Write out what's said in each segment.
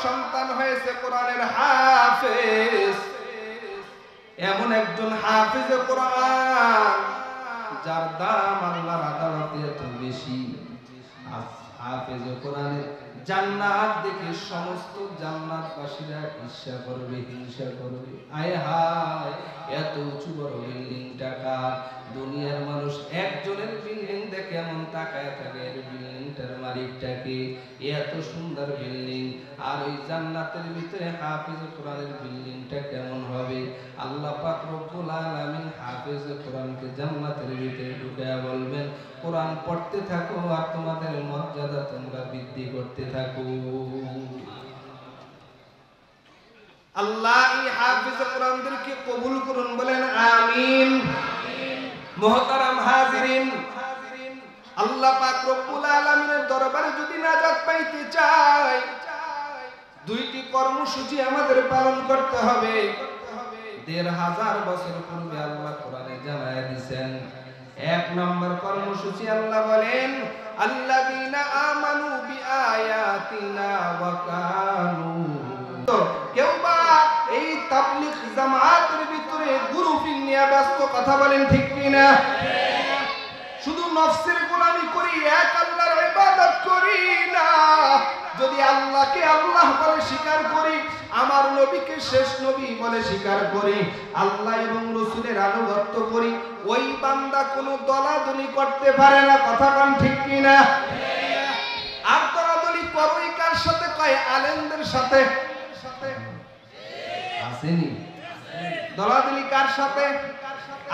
সন্তান হয়েছে কোরআনের হাফেজ, এমন একজন হাফেজে কোরআন যার দাম আল্লাহর আদালতে এত বেশি। হাফেজে কোরআনের জান্নাত দেখে সমস্ত জান্নাতবাসীরা ঈর্ষা করবে, হিংসা করবে। আয় হায়, এত উঁচু বড় বিল্ডিং টাকা, দুনিয়ার মানুষ একজনের বিল্ডিং দেখে এমন তাকায় থাকে, এর বিল্ডিংটার মালিকটাকে, এত সুন্দর বিল্ডিং, আর ওই জান্নাতের ভিতরে হাফেজে কোরআনের বিল্ডিংটা কেমন হবে? আল্লাহ পাক রব্বুল আলামিন হাফেজে কোরআনকে জান্নাতের ভিতরে ঢুকায়া বলবেন, কোরআন পড়তে থাকো আর তোমাদের মর্যাদা তোমরা বৃদ্ধি করতে থাকো। আল্লাহ এই হাফেজে কোরআনদেরকে কবুল করুন, বলেন আমিন। মুহতারাম হাজিরিন, আল্লাহ পাক রব্বুল আলামিনের দরবারে যদি নাজাত পাইতে চাই, দুইটি কর্মসূচি আমাদের পালন করতে হবে। ১৫০০ বছর পূর্বে আল্লাহ কোরআনে জানায় দিয়েছেন। এক নম্বর কর্মসূচি আল্লাহ বলেন, আল্লাযীনা আমানু বিআয়াতিনা ওয়া কানু। কেউ বা এই তাবলীগ জামাতের ভিতরে গ্রুপিং নিয়ে ব্যস্ত, কথা বলেন ঠিক কিনা? শুধু নফসের গোলামি করি, এক আল্লাহর ইবাদত করি না। যদি আল্লাহকে আল্লাহ বলে স্বীকার করি, আমার নবীকে শেষ নবী বলে স্বীকার করি, আল্লাহ এবং রাসূলের আনুগত্য করি, ওই বান্দা কোনো দলাদলি করতে পারে না, কথা বলেন ঠিক কিনা? আর দলাদলি করোই কার সাথে? কয় আলেমদের সাথে। আসেনি দলাদলি কার সাথে?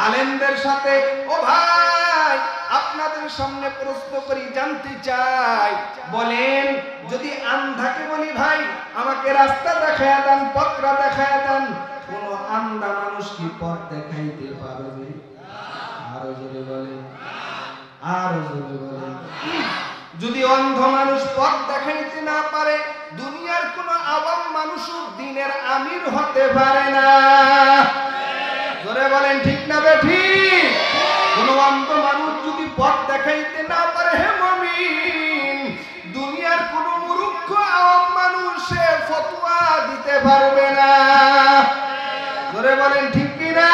আলেমদের সাথে। ও ভাই, আপনাদের সামনে প্রশ্ন করি, জানতে চাই, বলেন যদি আন্ধাকে বলি ভাই আমাকে রাস্তা দেখায়া দেন, পথটা দেখায়া দেন, কোন আন্ধা মানুষ কি পথ দেখাইতে পারবে? আরো জোরে বলেন, আরো জোরে বলেন। যদি অন্ধ মানুষ পথ দেখাইতে না পারে, দুনিয়ার কোন আওয়াম মানুষও দ্বীনের আমির হতে পারে না। জোরে বলেন ঠিক না বেঠিক? কোন অন্ধ মানুষ যদি পথ দেখাইতে না পারে, হে মুমিন, দুনিয়ার কোন মূর্খ আওয়াম মানুষে ফতোয়া দিতে পারবে না। জোরে বলেন ঠিক কি না?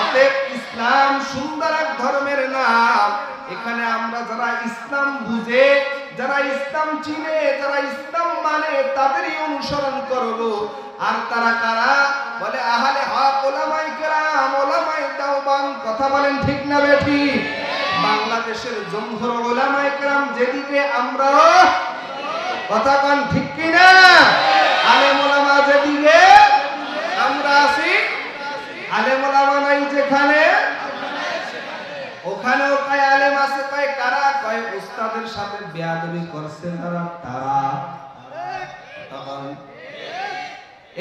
অতএব ইসলাম সুন্দর এক ধর্মের নাম। এখানে আমরা যারা ইসলাম বুঝে, যারা ইসলাম চিনে, যারা ইসলাম মানে, তাদেরই অনুসরণ করব। আর তারা কারা? বলে আহলে হক, উলামায়ে কেরাম, উলামায়ে দেওবান, কথা বলেন ঠিক না বেঠিক? বাংলাদেশের জমহুর উলামায়ে কেরাম যেদিকে, আমরা কথা বলেন ঠিক কি না? আলেম ওলামা যেদিকে, আমরা আছি। আলেম ওলামা নাই যেখানে, ওখানেও কয় আলেম আছে। কয় কারা? কয় উস্তাদের সাথে বেয়াদবি করছে যারা, তারা।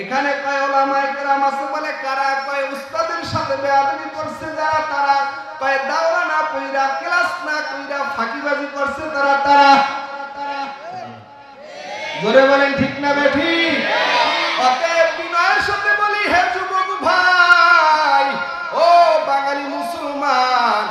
এখানে কয় উলামায়ে কেরাম আছে, বলে কারা? কয় উস্তাদের সাথে বেয়াদবি করছে যারা, তারা। কয় দাওরা না কইরা, ক্লাস না কইরা ফাঁকিবাজি করছে তারা, তারা। জোরে বলেন ঠিক না বেঠিক? অতএব বিনয়ের সাথে বলি, হে যুবক ভাই, ও বাঙালি মুসলমান,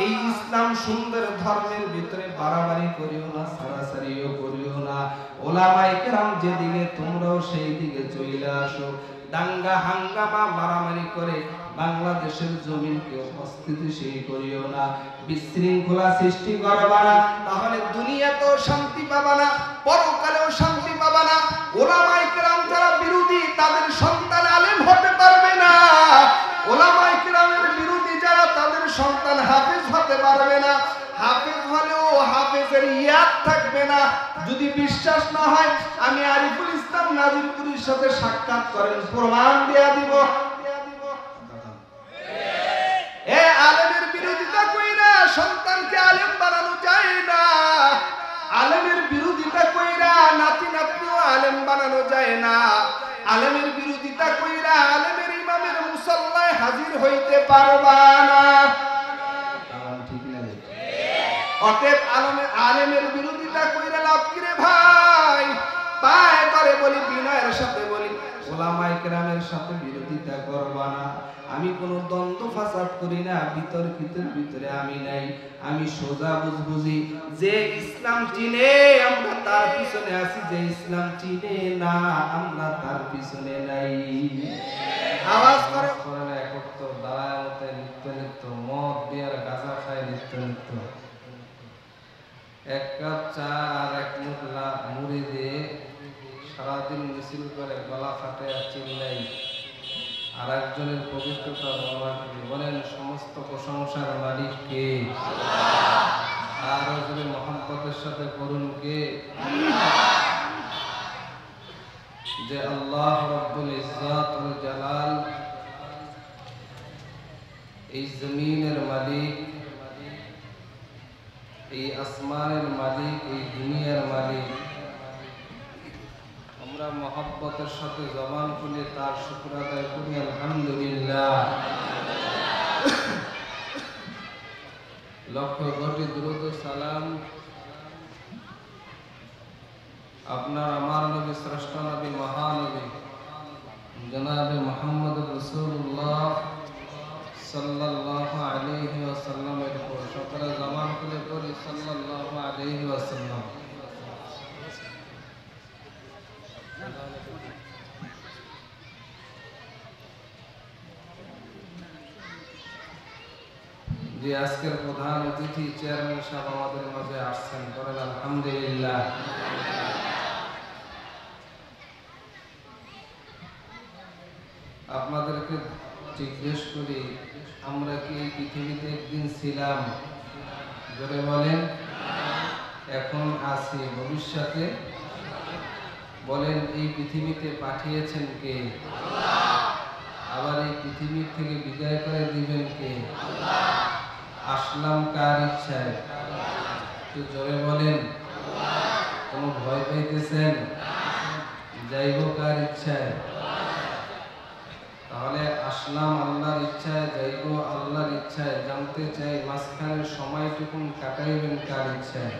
এই ইসলাম সুন্দর ধর্মের ভিতরে বাড়াবাড়ি করিও না, সারাসারিও করিও না। ওলামায়ে কেরাম যেদিকে, তোমরাও সেই দিকে চলে আসো। দাঙ্গা হাঙ্গামা মারামারি করে বাংলাদেশের জমিনকে অস্থিতিশীল করিও না, বিশৃঙ্খলা সৃষ্টি করবা না, তাহলে দুনিয়াতেও শান্তি পাবা না, পরকালেও শান্তি পাবা না। ওলামায়ে কেরাম যারা বিরোধী, তাদের সন্তান আলেম হতে পারবে না। ওলামায়ে কেরামের বিরোধী যারা, তাদের সন্তান হাফেজ হতে পারবে না। হাফেজ হলেও হাফেজের ইয়াদ থাকবে না। যদি বিশ্বাস না হয়, আমি আরিফুল ইসলাম নাজিরপুরীর সাথে সাক্ষাৎ করেন, প্রমাণ দেয়া দিব। এ আলেমের বিরোধিতা কইরা সন্তানকে আলেম বানানো যায় না। আলেমের বিরোধিতা কইরা নাতি নাতনিও আলেম বানানো যায় না। আলেমের বিরোধিতা কইরা আলেমের ইমামের মুসল্লায় হাজির হইতে পারবা না। অতএব আলেমের বিরোধিতা কইরা লাভ কি রে ভাই? পায় করে বলি, বিনয়ের সাথে বলি, ওলামায়ে কেরামের সাথে বিরোধিতা করবা না। আমি কোনো দ্বন্দ্ব ফাসাদ করি না, বিতর্কিতের ভিতরে আমি নাই। আমি সোজা বুঝবুঝি, যে ইসলাম চিনে আমরা তার পিছনে আছি, যে ইসলাম চিনে না আমরা তার পিছনে নাই। আওয়াজ করে কোরআনে একত্র দাঁড়ায় মতে নিত্য নিত্য মদ বিয়ার গাঁজা খায় নিত্য নিত্য। এক কাপ চা আর এক মুড়ি দিয়ে সারাদিন মিছিল করে গলা ফাটে আর চিল্লাই, আর একজনের পবিত্রতা বলেন সমস্ত প্রশংসার মালিক কে? আর যদি মহব্বতের সাথে করুন কে? যে আল্লাহ রাব্বুল ইজ্জত ওয়াল জালাল, এই জমিনের মালিক, এই আসমানের মালিক, এই দুনিয়ার মালিক। আমরা মহব্বতের সাথে জবান খুলে তার শুকর আদায় করি আলহামদুলিল্লাহ। লক্ষ কোটি দুরূদ ও সালাম আপনার আমার নবী, শ্রেষ্ঠ নবী, মহানবী জনাবে মুহাম্মদ রাসূলুল্লাহ সাল্লাল্লাহু আলাইহি ওয়াসাল্লামের উপর সকলে জবান খুলে পড়ি সাল্লাল্লাহু আলাইহি ওয়াসাল্লাম। যে আজকের প্রধান অতিথি চেয়ারম্যান সাহেব আমাদের মাঝে আসছেন, করেন আলহামদুলিল্লাহ। আপনাদেরকে জিজ্ঞেস করি, আমরা কি এই পৃথিবীতে একদিন ছিলাম? জোরে বলেন। এখন আছি, ভবিষ্যতে বলেন এই পৃথিবীতে পাঠিয়েছেন কে? আবার এই পৃথিবীর থেকে বিদায় করে দিবেন কে? আসলাম কার ইচ্ছায়? একটু জোরে বলেন। কোনো ভয় পাইতেছেন? যাইব কার ইচ্ছায়? তাহলে আসলাম আল্লাহর ইচ্ছায়, যাইব আল্লাহর ইচ্ছায়। জানতে চাই মাঝখানের সময়টুকু কাটাইবেন কার ইচ্ছায়?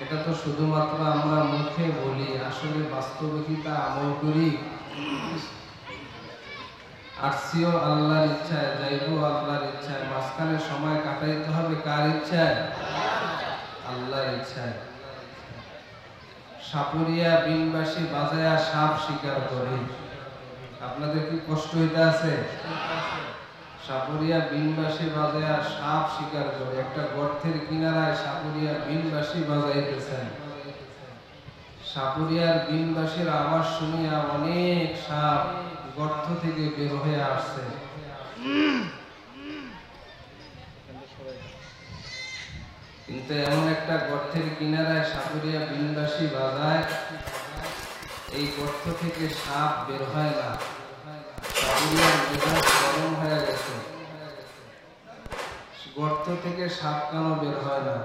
এটা তো শুধুমাত্র আমরা মুখে বলি, আসলে বাস্তবে কি তা আমল করি? আসছিও আল্লাহর ইচ্ছায়, যাইব আল্লাহর ইচ্ছায়। মাঝখানের সময় কাটাইতে হবে কার ইচ্ছায়? আল্লাহর ইচ্ছায়। সাপুরিয়া বিনবাসী বাজায়া সাপ শিকার করে। আপনাদের কি কষ্ট হইতে আছে? সাপুরিয়া বিনবাসী বাজায়া সাপ শিকার করে। একটা গর্তের কিনারায় সাপুরিয়া বিনবাসী বাজাইতেছেন। সাপুরিয়ার বিনবাসীর আওয়াজ শুনিয়া অনেক সাপ গর্ত থেকে বের হয়ে আসছে। কিন্তু এমন একটা গর্তের কিনারায় সাপুরিয়া বিনবাসী বাজায়, এই গর্ত থেকে সাপ বের হয় না। সাপুরিয়ার মেজাজ গরম হয়ে গেছে, গর্ত থেকে সাপ কেন বের হয় না?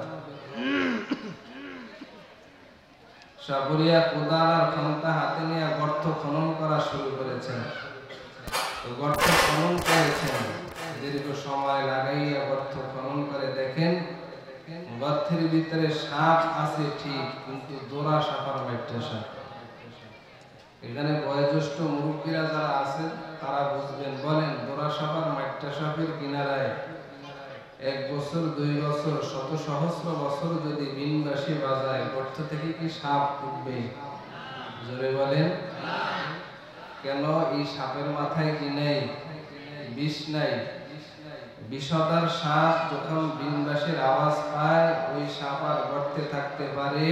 সাপুরিয়া কোদাল আর ক্ষমতা হাতে নিয়ে গর্ত খনন করা শুরু করেছেন। তো গর্ত খনন করেছেন, দীর্ঘ সময় লাগাইয়া গর্ত খনন করে দেখেন গর্তের ভিতরে সাপ আছে ঠিক, কিন্তু দোরা সাপার মাইটটা সাপ। এখানে বয়োজ্যেষ্ঠ মুরব্বীরা যারা আছেন তারা বুঝবেন। বলেন, দোরা সাপার মাইটটা সাপের কিনারায় 1 বছর 2 বছর শত সহস্র বছর যদি বিনবাসী বাজায়, গর্ত থেকে কি সাপ উঠবে? জোরে বলেন। কেন? এই সাপের মাথায় কি নেই? বিষ নাই। বিষধর সাপ যখন বিনবাসীর আওয়াজ পায়, ওই সাপ আর গর্তে থাকতে পারে?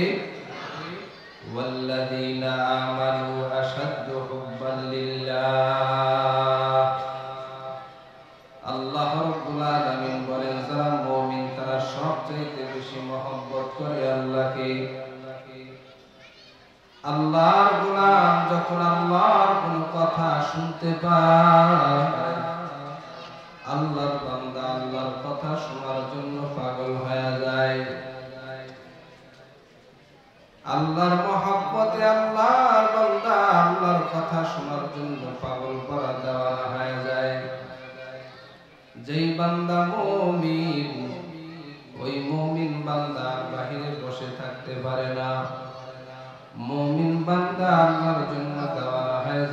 ওয়াল্লাযীনা আমানু আশাদ্দু হুব্বান লিল্লাহ। আল্লাহ রাব্বুল আলামিন বলেন, যারা মুমিন তারা সবচেয়ে বেশি মহব্বত করে আল্লাহকে। আল্লাহর গোলাম যখন আল্লাহর কোনো কথা শুনতে পায়, আল্লাহর বান্দা আল্লাহর কথা শোনার জন্য পাগল হয়ে যায়। আল্লাহর মহব্বতে আল্লাহর বান্দা আল্লাহর কথা শোনার জন্য পাগল করা দেওয়ানা হয়ে যায়। যেই বান্দা মুমিন, ওই মুমিন বান্দা বাহিরে বসে থাকতে পারে না। মুমিন বান্দা আল্লাহর জন্য দেওয়ানা হয়ে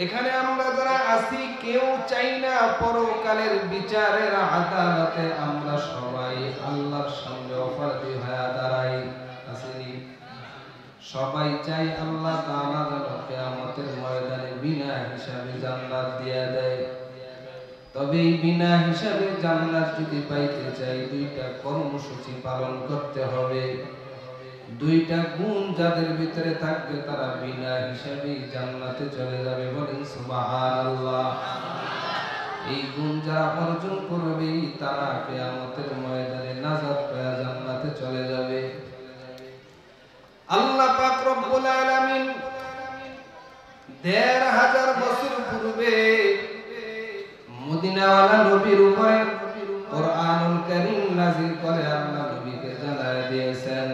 এখানে আমরা যারা আছি কেউ চাই না পরকালের বিচারের আদালতে আমরা সবাই আল্লাহর সামনে অপরাধী হয়ে দাঁড়াই। আসেনি? সবাই চাই আল্লাহ তাআলা যেন কিয়ামতের ময়দানে বিনা হিসাবে জান্নাত দিয়ে দেয়। তবে এই বিনা হিসাবে জান্নাত যদি পাইতে চাই দুইটা কর্মসূচি পালন করতে হবে। দুইটা গুণ যাদের ভিতরে থাকবে তারা বিনা হিসাবে জান্নাতে চলে যাবে। বলেন সুবহানাল্লাহ। এই গুণ যারা অর্জন করবে তারা কিয়ামতের ময়দানে নাজাত পেয়ে জান্নাতে চলে যাবে। আল্লাহ পাক রব্বুল আলামিন ১৫০০ বছর পূর্বে মদিনাওয়ালা নবীর উপরে কোরআনুল কারীম নাযিল করে আল্লাহ নবীকে জানায় দিয়েছেন,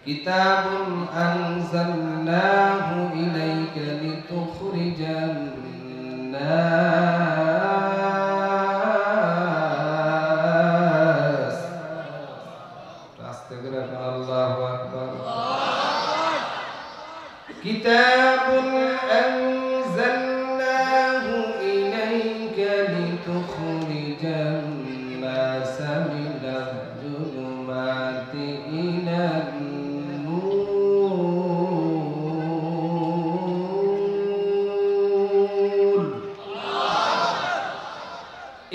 কিতাবুন আনজালনাহু ইলাইকা লিতুখরিজান নাস। আস্তে করে আল্লাহু আকবার। কিতাবুন আনজালনাহু ইলাইকা লিতুখরিজান নাস মিনাল যুলুমাতি ইলান নূর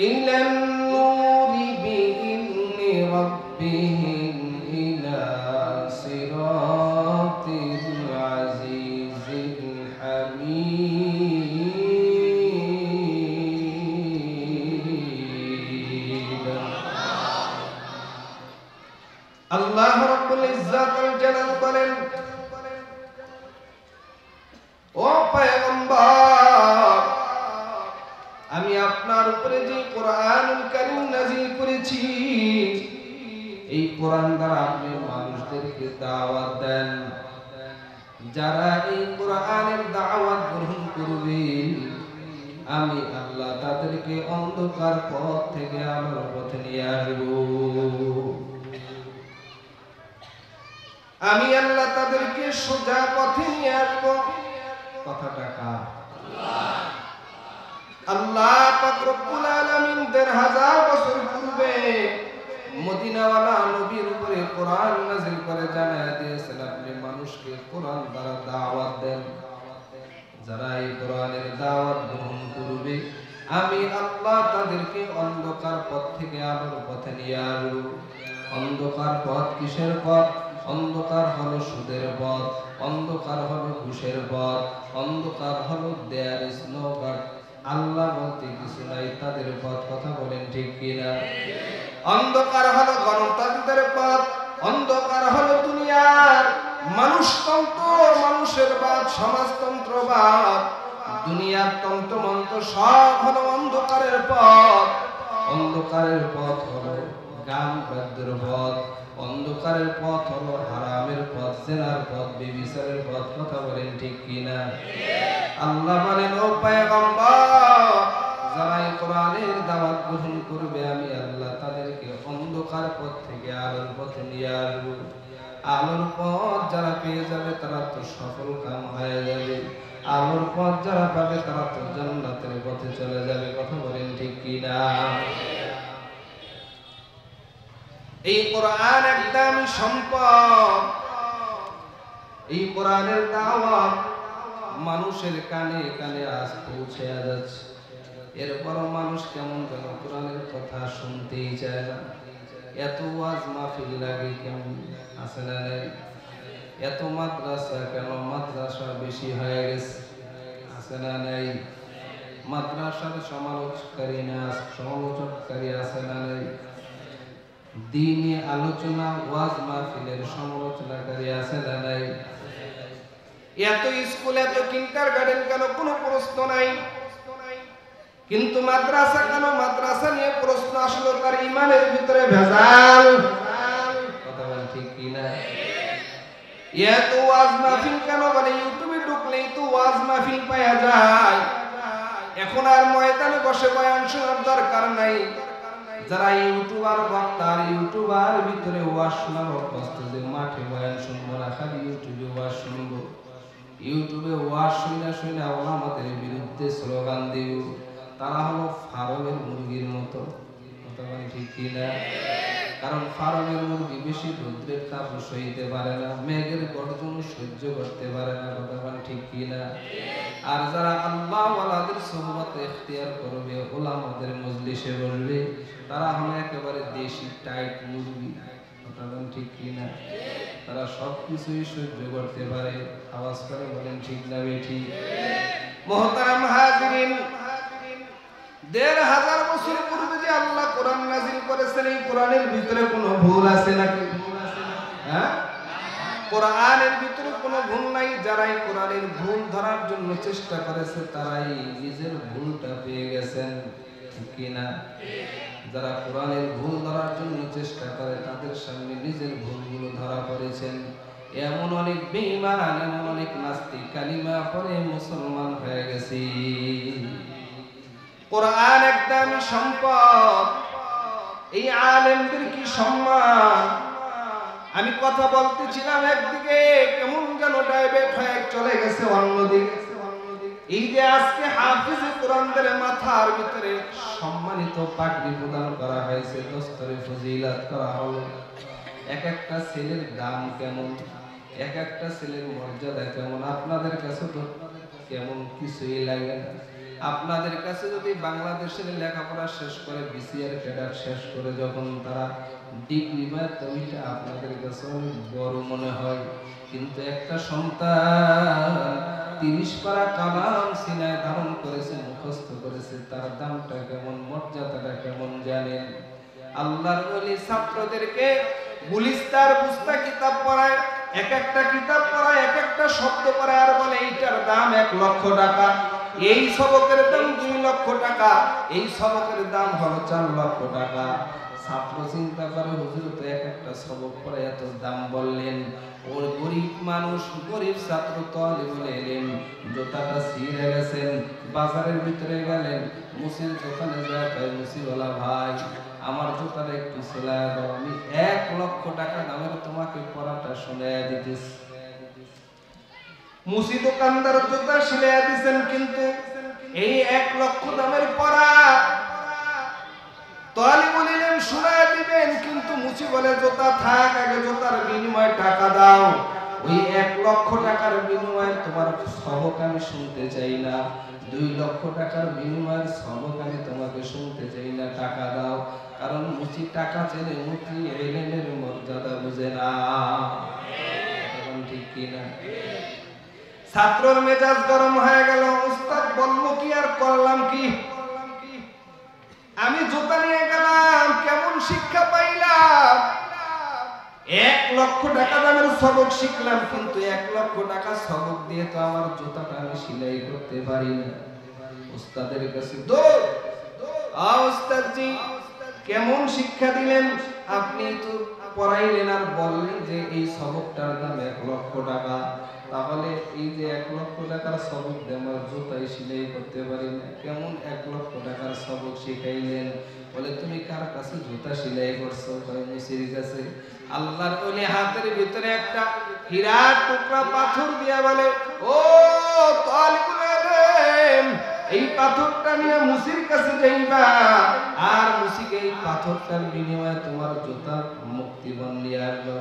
ইলান নূরি বিইذনি রাব্বিহিম ইলা সিরাতিল আজিজিল হামিদ। আল্লাহ রাব্বুল ইজ্জাত ওয়াল জালাল বলেন, ও পয়গম্বর, আমি আপনার উপরে যে কোরআনুল কারীম নাযিল করেছি এই কোরআন দ্বারা আপনি মানুষদেরকে দাওয়াত দেন। যারা এই কোরআনের দাওয়াত গ্রহণ করবে আমি আল্লাহ তাদেরকে অন্ধকার পথ থেকে আলোর পথে নিয়ে আসব। আমি আল্লাহ তাদেরকে সোজা পথে নিয়ে আসব। কথাটা কার? আল্লাহ পাক রব্বুল আলামিন ১৫০০ বছর পূর্বে মদিনাওয়ালা নবীর উপরে কোরআন নাযিল করে জানায় দিয়েছেন আপনি মানুষকে কোরআন দ্বারা দাওয়াত দেন। যারা এই কোরআনের দাওয়াত গ্রহণ করবে আমি আল্লাহ তাদেরকে অন্ধকার পথ থেকে আলোর পথে নিয়ে আসব। অন্ধকার পথ কিসের পথ? অন্ধকার হলো সুদের পথ, অন্ধকার হলো ঘুষের পথ, অন্ধকার হলো দেয়ার ইজ নো গড, আল্লাহ বলতে কিছু নাই তাদের পথ। কথা বলেন ঠিক কিনা? অন্ধকার হলো গণতন্ত্রের পথ, অন্ধকার হলো দুনিয়ার মানুষতন্ত্র, মানুষের বাদ, সমাজতন্ত্রবাদ, দুনিয়ার তন্ত্রমন্ত্র সব হলো অন্ধকারের পথ। অন্ধকারের পথ হলো গান বাদ্যের পথ, অন্ধকারের পথ হলো হারামের পথ, জেনার পথ, ব্যভিচারের পথ। কথা বলেন ঠিক কিনা? আল্লাহ বলেন, ও পয়গম্বর, যারা এই কোরআনের দাওয়াত গ্রহণ করবে আমি আল্লাহ তাদেরকে অন্ধকার পথ থেকে আলোর পথে নিয়ে আসব। আলোর পথ যারা পেয়ে যাবে তারা তো সফল কাম হয়ে যাবে। আলোর পথ যারা পাবে তারা তো জান্নাতের পথে চলে যাবে। কথা বলেন ঠিক কিনা? এই কোরআন একদম সম্পদ। এই কোরআনের দাওয়াত মানুষের কানে কানে আজ পৌঁছে যাচ্ছে। এরপর মানুষ কেমন যেন কোরআনের কথা শুনতেই চায় না। এত ওয়াজ মাহফিল লাগে কেমন, আছে না নাই? এত মাদ্রাসা কেন? মাদ্রাসা বেশি হয়ে গেছে, আছে না নাই? মাদ্রাসার সমালোচকারী না সমালোচককারী আছে না নাই? দ্বীনি আলোচনা ওয়াজ মাহফিলের সমালোচনাকারী আছে না নাই? এত স্কুল এত কিন্ডারগার্টেন কেন? কোনো প্রশ্ন নাই। কিন্তু মাদ্রাসা কেন? মাদ্রাসা নিয়ে প্রশ্ন আসলো তার ইমানের ভিতরে ভেজাল। কথা বল ঠিক কিনা? এত ওয়াজ মাহফিল কেন? বলে ইউটিউবে ঢুকলেই তো ওয়াজ মাহফিল পাওয়া যায়। এখন আর ময়দানে বসে বয়ান শোনার দরকার নাই। যারা ইউটিউবার বক্তা, ইউটিউবার ভিতরে ওয়াজ শোনার অভ্যস্ত, যে মাঠে বয়ান শুনবো না, খালি ইউটিউবে ওয়াজ শুনবো। ইউটিউবে ওয়াজ শুনে ওলামাদের বিরুদ্ধে স্লোগান দিব, তারা হলো ফার্মের মুরগির মতো। কথা বলেন ঠিক কিনা? কারণ ফার্মের মুরগি বেশি রৌদ্রের তাপ সইতে পারে না, মেঘের গর্জন সহ্য করতে পারে না। কথা বলেন ঠিক কিনা? আর যারা আল্লাহ ওয়ালাদের সুহবত ইখতিয়ার করবে, ওলামাদের মজলিসে বসবে, তারা হলো একেবারে দেশি টাইট মুরগি। কথা বলেন ঠিক কিনা? তারা সবকিছুই সহ্য করতে পারে। আওয়াজ করে বলেন ঠিক না বেঠিক? মুহতারাম হাজিরিন, ১৫০০ বছর পূর্বে যে আল্লাহ কোরআন নাযিল করেছেন, এই কোরআনের ভিতরে কোনো ভুল আছে নাকি? হ্যাঁ, কোরআনের ভিতরে কোনো ভুল নাই। যারাই কোরআনের ভুল ধরার জন্য চেষ্টা করেছে, তারাই নিজের ভুলটা পেয়ে গেছেন। ঠিক কিনা? যারা কোরআনের ভুল ধরার জন্য চেষ্টা করে, তাদের সামনে নিজের ভুলগুলো ধরা পড়েছেন। এমন অনেক বেঈমান, এমন অনেক নাস্তিক কালিমা পড়ে মুসলমান হয়ে গেছে। কোরআন একদম সম্পদ, এই আলেমদের কি সম্মান। আমি কথা বলতেছিলাম, একদিকে কেমন যেন ডাইভার্ট হয়ে চলে গেছে অন্যদিকে। এই যে আজকে হাফিজ কোরআনদের মাথার ভিতরে সম্মানিত পাগড়ি প্রদান করা হয়েছে, দস্তরে ফজিলত করা হলো। এক একটা ছেলের দাম কেমন, এক একটা ছেলের মর্যাদা কেমন, আপনাদের কাছে তো কেমন কিছুই লাগে না। আপনাদের কাছে যদি বাংলাদেশের লেখাপড়া শেষ করে, বিসিআর ক্যাডার শেষ করে যখন তারা ডিগ্রি পায়, ওইটা আপনাদের কাছে অনেক বড় মনে হয়। কিন্তু একটা সন্তান ৩০ পারা কালাম সিনায় ধারণ করেছে, মুখস্থ করেছে, তার দামটা কেমন, মর্যাদাটা কেমন জানেন? আল্লাহর ওলি ছাত্রদেরকে গুলিস্তার বুস্তা কিতাব পড়ায়, এক একটা কিতাব পড়ায়, এক একটা শব্দ পড়ায়, আর বলে এইটার দাম ১ লক্ষ টাকা, এই সবকের দাম ২ লক্ষ টাকা, এই সবকের দাম হলো ৪ লক্ষ টাকা। ছাত্র চিন্তা করে, হুজুর তো এক একটা সবক পড়ে এত দাম বললেন। ওর গরিব মানুষ, গরিব ছাত্র তালিবুল ইলম, জুতাটা ছিঁড়ে গেছেন, বাজারের ভিতরে গেলেন, মুসির দোকানে যায়, কয় মুসিওয়ালা ভাই, আমার জুতাটা একটু সেলাই দাও, আমি ১ লক্ষ টাকা দামের তোমাকে পড়াটা শুনাইয়া দিতেছি। মুসি দোকানদার জুতা সিলাইয়া দিছেন, কিন্তু এই ১ লক্ষ দামের পড়া তালিবুল ইলম শুনাইয়া দিবেন, কিন্তু মুসি বলে জুতা থাক, আগে জুতার বিনিময়ে টাকা দাও। ওই ১ লক্ষ টাকার বিনিময়ে তোমার সবক আমি শুনতে চাই না, ২ লক্ষ টাকার বিনিময়ের সবক আমি তোমাকে শুনতে চাই না, টাকা দাও। কারণ মুচি টাকা চেনে, মুচি ইলমের মর্যাদা বুঝে না। এখন ঠিক কিনা? ছাত্রর মেজাজ গরম হয়ে গেল, উস্তাদ বলল কি আর করলাম কি, আমি জুতা নিয়ে গেলাম, কেমন শিক্ষা পাইলাম, ১ লক্ষ টাকা দামের সবক শিখলাম, কিন্তু ১ লক্ষ টাকা সবক দিয়ে তো আমার জুতাটা আমি সেলাই করতে পারি না। উস্তাদের কাছে দৌড়, উস্তাদজি কেমন শিক্ষা দিলেন, আপনি তো পড়াইলেন আর বললেন যে এই সবকটার দাম ১ লক্ষ টাকা, তাহলে এই যে ১ লক্ষ টাকার সবক দিয়ে আমার জুতাই সেলাই করতে পারি না, কেমন ১ লক্ষ টাকার সবক শিখাইলেন? বলে তুমি কার কাছে জুতা সেলাই করছো? কয় মুসির কাছে। আল্লাহর ওলি হাতের ভিতরে একটা হীরার টুকরা পাথর দিয়া বলে, ও তালিবুল ইলম, এই পাথরটা নিয়ে মুসির কাছে যাইবা, আর মুসিকে এই পাথরটার বিনিময়ে তোমার জুতার মুক্তিবন নিয়ে আসবা,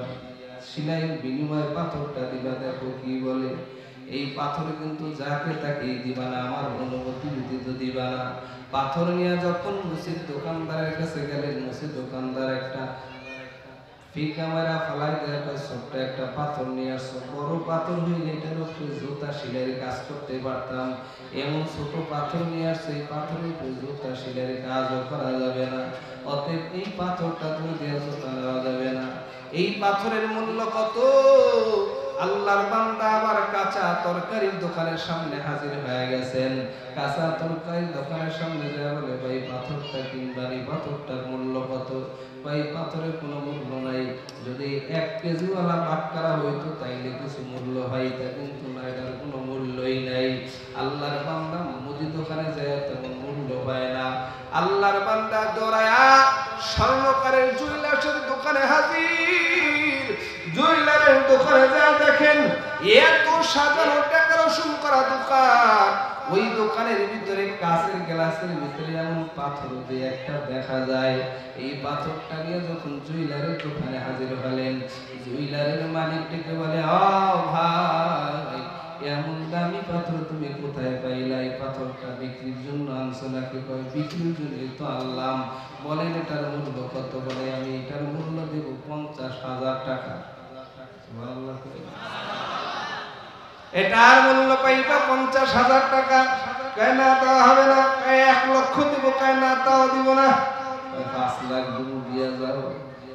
সিলাইয়ের বিনিময়ে পাথরটা দিবা। দেখো কি বলে, এই পাথর কিন্তু যাকে তাকে দিবা না, আমার অনুমতি ব্যতীত দিবা না। পাথর নিয়ে যখন মুসির দোকানদারের কাছে গেলেন, মুসির দোকানদার একটা ফিকামারা ফালাই দেয়, ছোট্ট একটা পাথর নিয়ে আসছো, বড় পাথর হইলে এটার উপরে জুতা সেলাইয়ের কাজ করতে পারতাম, এমন ছোট পাথর নিয়ে আসছে, এই পাথরের উপরে জুতা সেলাইয়ের কাজও করা যাবে না, অতএব এই পাথরটা তুমি দিয়ে জুতা নেওয়া যাবে না। এই পাথরের মূল্য কত? আল্লাহর বান্দা আবার কাঁচা তরকারির দোকানের সামনে হাজির হয়ে গেছেন, কাঁচা তরকারির দোকানের সামনে যায় বলে, ভাই পাথরটা কিনবেন, এই পাথরটার মূল্য কত? ভাই পাথরের কোনো মূল্য নাই, যদি ১ কেজিওয়ালা বাটকারা হইতো তাইলে কিছু মূল্য হইতো, কিন্তু না, এটার কোনো মূল্যই নাই। আল্লাহর বান্দা মুদি দোকানে যায় তেমন মূল্য পায় না। আল্লাহর বান্দা দৌড়ায়া স্বর্ণকারের জুয়েলার্সের দোকানে হাজির, জুয়েলারের দোকানে যা দেখেন এত সাজানো ডেকোরেশন করা দোকান, ওই দোকানের ভিতরে কাঁচের গ্লাসের ভিতরে এমন পাথর দিয়ে একটা দেখা যায়। এই পাথরটা নিয়ে যখন জুয়েলারের দোকানে হাজির হলেন, জুয়েলারের মালিকটাকে বলে, ও ভাই, এমন দামি পাথর তুমি কোথায় পাইলা? এই পাথরটা বিক্রির জন্য আনছো নাকি? কয় বিক্রির জন্যই তো আনলাম। বলেন এটার মূল্য কত? বলে আমি এটার মূল্য দেব 50,000 টাকা। এটার মূল্য পাইবা 50,000 টাকা। কয় না দেওয়া হবে না। 1 লক্ষ দিব। কয় না তাও দিব না। 5 লাখ দিব, দিয়ে যাও।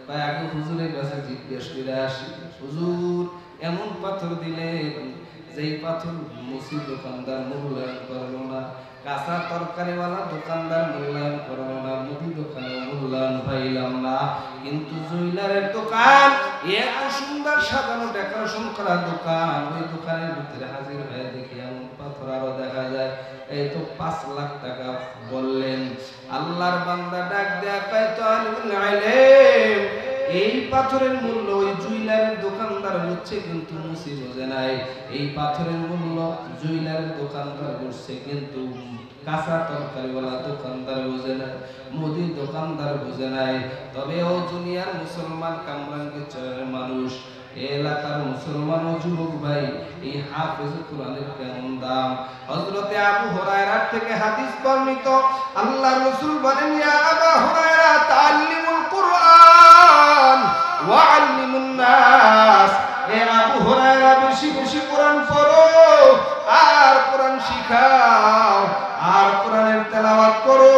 কয় আগে হুজুরের কাছে জিজ্ঞেস করে আসি। হুজুর এমন পাথর দিলেন যেই পাথর মুসি দোকানদার মূল্যায়ন করলো না, কাঁচা তরকারিওয়ালা দোকানদার মূল্যায়ন করলো না, মুদি দোকানে মূল্যায়ন পাইলাম না। কিন্তু জুয়েলারের দোকান, এত সুন্দর সাজানো ডেকোরেশন করা দোকান, ওই দোকানের ভিতরে হাজির হয়ে দেখি এমন পাথর আরো দেখা যায়। এই তো 5 লাখ টাকা বললেন। আল্লাহর বান্দা ডাক দেয়া কয়, তালিবুল ইলম, এই পাথরের মূল্য ওই জুয়েলারের দোকানদার বুঝছে কিন্তু মুসি বোঝে নাই। এই পাথরের মূল্য জুয়েলারের দোকানদার বুঝছে কিন্তু কাঁচা তরকারিওয়ালা দোকানদার বোঝে নাই, মুদির দোকানদার বোঝে নাই। তবে ও দুনিয়ার মুসলমান কামরাঙ্গীর মানুষ, এলাকার মুসলমান ও যুবক ভাই, এই হাফেজ কোরআনের কেমন দাম। হযরতে আবু হুরায়রা থেকে হাদিস বর্ণিত, আল্লাহর রাসূল বলেন, ইয়া আবু হুরায়রা তাআল্লিমুল কুরআন ওয়া আল্লিমুন নাস। এ আবু হুরায়রা বেশি বেশি কোরআন পড়ো আর কোরআন শিখাও আর কোরআনের তেলাওয়াত করো।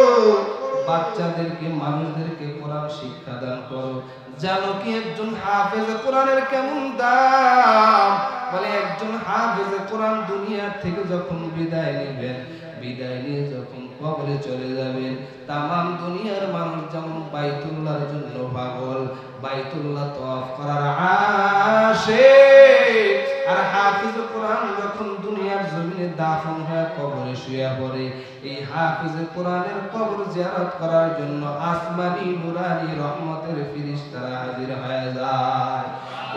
বাচ্চাদেরকে, মানুষদেরকে কোরআন শিক্ষা দান করো। জানো কি একজন হাফেজ কোরআনের কেমন দাম? বলে একজন হাফেজ কোরআন দুনিয়া থেকে যখন বিদায় নেবেন, বিদায় নিয়ে যখন কবরে চলে যাবেন, তামাম দুনিয়ার মানুষ যেমন বাইতুল্লাহর জন্য পাগল, বাইতুল্লাহ তওয়াফ করার আশিক, আর হাফেজ কোরআন যখন দুনিয়ার জমিনে দাফন হয়ে কবরে শুয়ে পড়ে, এই হাফেজ কোরআনের কবর জিয়ারত করার জন্য আসমানি নুরানি রহমতের ফেরেশতারা হাজির হয়ে যায়।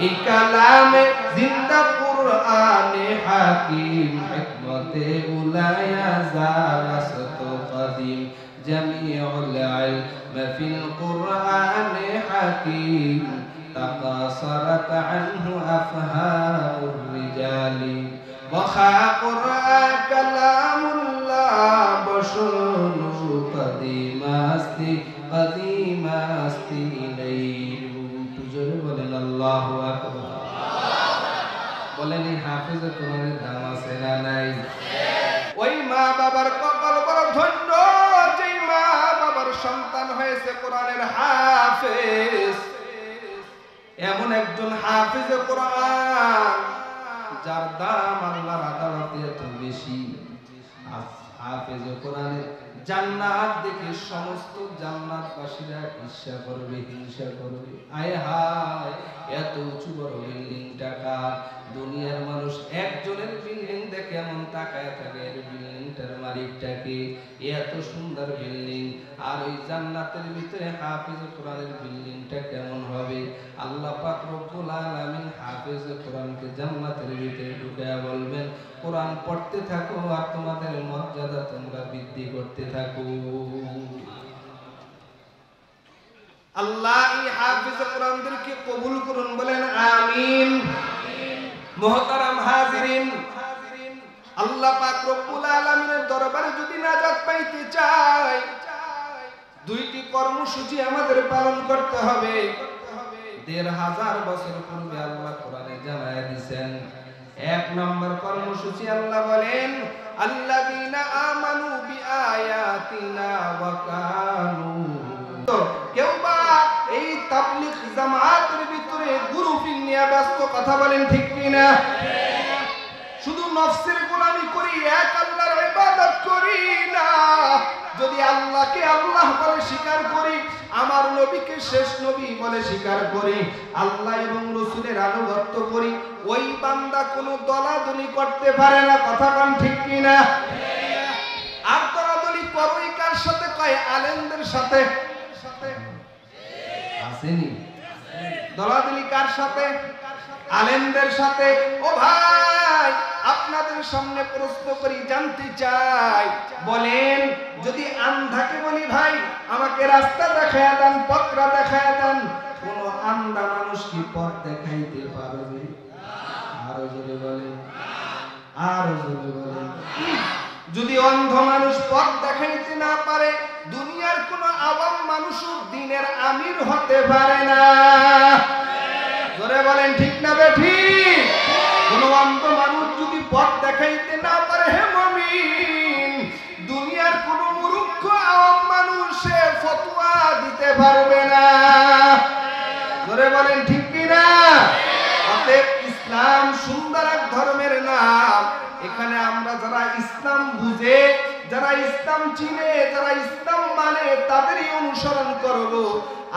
এই কালামে জিন্দা কুরআনে হাকিম, হিকমতে উলায়া জালাসত কাদিম, জামিউল ইলম ফিল কুরআনে হাকিম, তাকাসারাত আনহু আফহামুর রিজালি, ওয়া কুরআন কালামুল্লাহ বশুনু কাদিমাস্তি কাদিমাস্তি ইলাইহি। জোরে বলেন আল্লাহু আকবার। বলেন এই হাফেজ কোরআনের দাম আছে না নাই? ওই মা বাবার কপাল বড় ধন্য, যেই মা বাবার সন্তান হয়েছে কোরআনের হাফেজ। এমন একজন হাফেজ কোরআন যার দাম আল্লাহর আদালতে এত বেশি। হাফেজ কোরআনের জান্নাত দেখে সমস্ত জান্নাতবাসীরা ঈর্ষা করবে, হিংসা করবে। আয় হায়, এত উঁচু বড় বিল্ডিং টাকা, দুনিয়ার মানুষ একজনের বিল্ডিং দেখে এমন তাকায় থাকে, এর বিল্ডিংটার মালিকটাকে, এত সুন্দর বিল্ডিং, আর ওই জান্নাতের ভিতরে হাফেজ কোরআনের বিল্ডিংটা কেমন হবে? আল্লাহ পাক রব্বুল আলামিন হাফেজ কোরআনকে জান্নাতের ভিতরে ঢুকায়া বলবেন, কোরআন পড়তে থাকো আর তোমাদের মর্যাদা তোমরা বৃদ্ধি করতে থাকো। আল্লাহ এই হাফেজ কোরআনদেরকে কবুল করুন, বলেন আমিন। মুহতারাম হাজিরিন, আল্লাহ পাক রব্বুল আলামিনের দরবারে যদি নাজাত পাইতে চাই, দুইটি কর্মসূচি আমাদের পালন করতে হবে। ১৫০০ বছর পূর্বে আল্লাহ কোরআনে জানায়া দিয়েছেন। ১ নম্বর কর্মসূচি আল্লাহ বলেন, আল্লাযীনা আমানু বিআয়াতিনা ওয়া কানু। কেউ বা এই তাবলীগ জামাতের ভিতরে গ্রুপিং নিয়ে ব্যস্ত, কথা বলেন ঠিক কিনা? শুধু নফসের গোলামি করি, এক আল্লাহর ইবাদত করি না। যদি আল্লাহকে আল্লাহ বলে স্বীকার করি, আমার নবীকে শেষ নবী বলে স্বীকার করি, আল্লাহ এবং রাসূলের আনুগত্য করি, ওই বান্দা কোনো দলাদলি করতে পারে না, কথা বলেন ঠিক কিনা? আর দলাদলি করোই কার সাথে? কয় আলেমদের সাথে। আসেনি দলাদলি কার সাথে? আলেমদের সাথে। ও ভাই, আপনাদের সামনে প্রশ্ন করি, জানতে চাই, বলেন যদি আন্ধাকে বলি ভাই আমাকে রাস্তা দেখায় দেন, পথটা দেখায় দেন, কোন আন্ধা মানুষ কি পথ দেখাইতে পারবে? আরো জোরে বলেন, আরো জোরে বলেন। যদি অন্ধ মানুষ পথ দেখাইতে না পারে, দুনিয়ার কোন আওয়াম মানুষও দিনের আমির হতে পারে না। জোরে বলেন ঠিক না বেঠিক? কোন অন্ধ মানুষ যদি পথ দেখাইতে না পারে, হে মুমিন, দুনিয়ার কোন মূর্খ আওয়াম মানুষে ফতোয়া দিতে পারবে না। জোরে বলেন ঠিক কি না? অতএব ইসলাম সুন্দর এক ধর্মের নাম। এখানে আমরা যারা ইসলাম বুঝে, যারা ইসলাম চিনে, যারা ইসলাম মানে, তাদেরই অনুসরণ করব।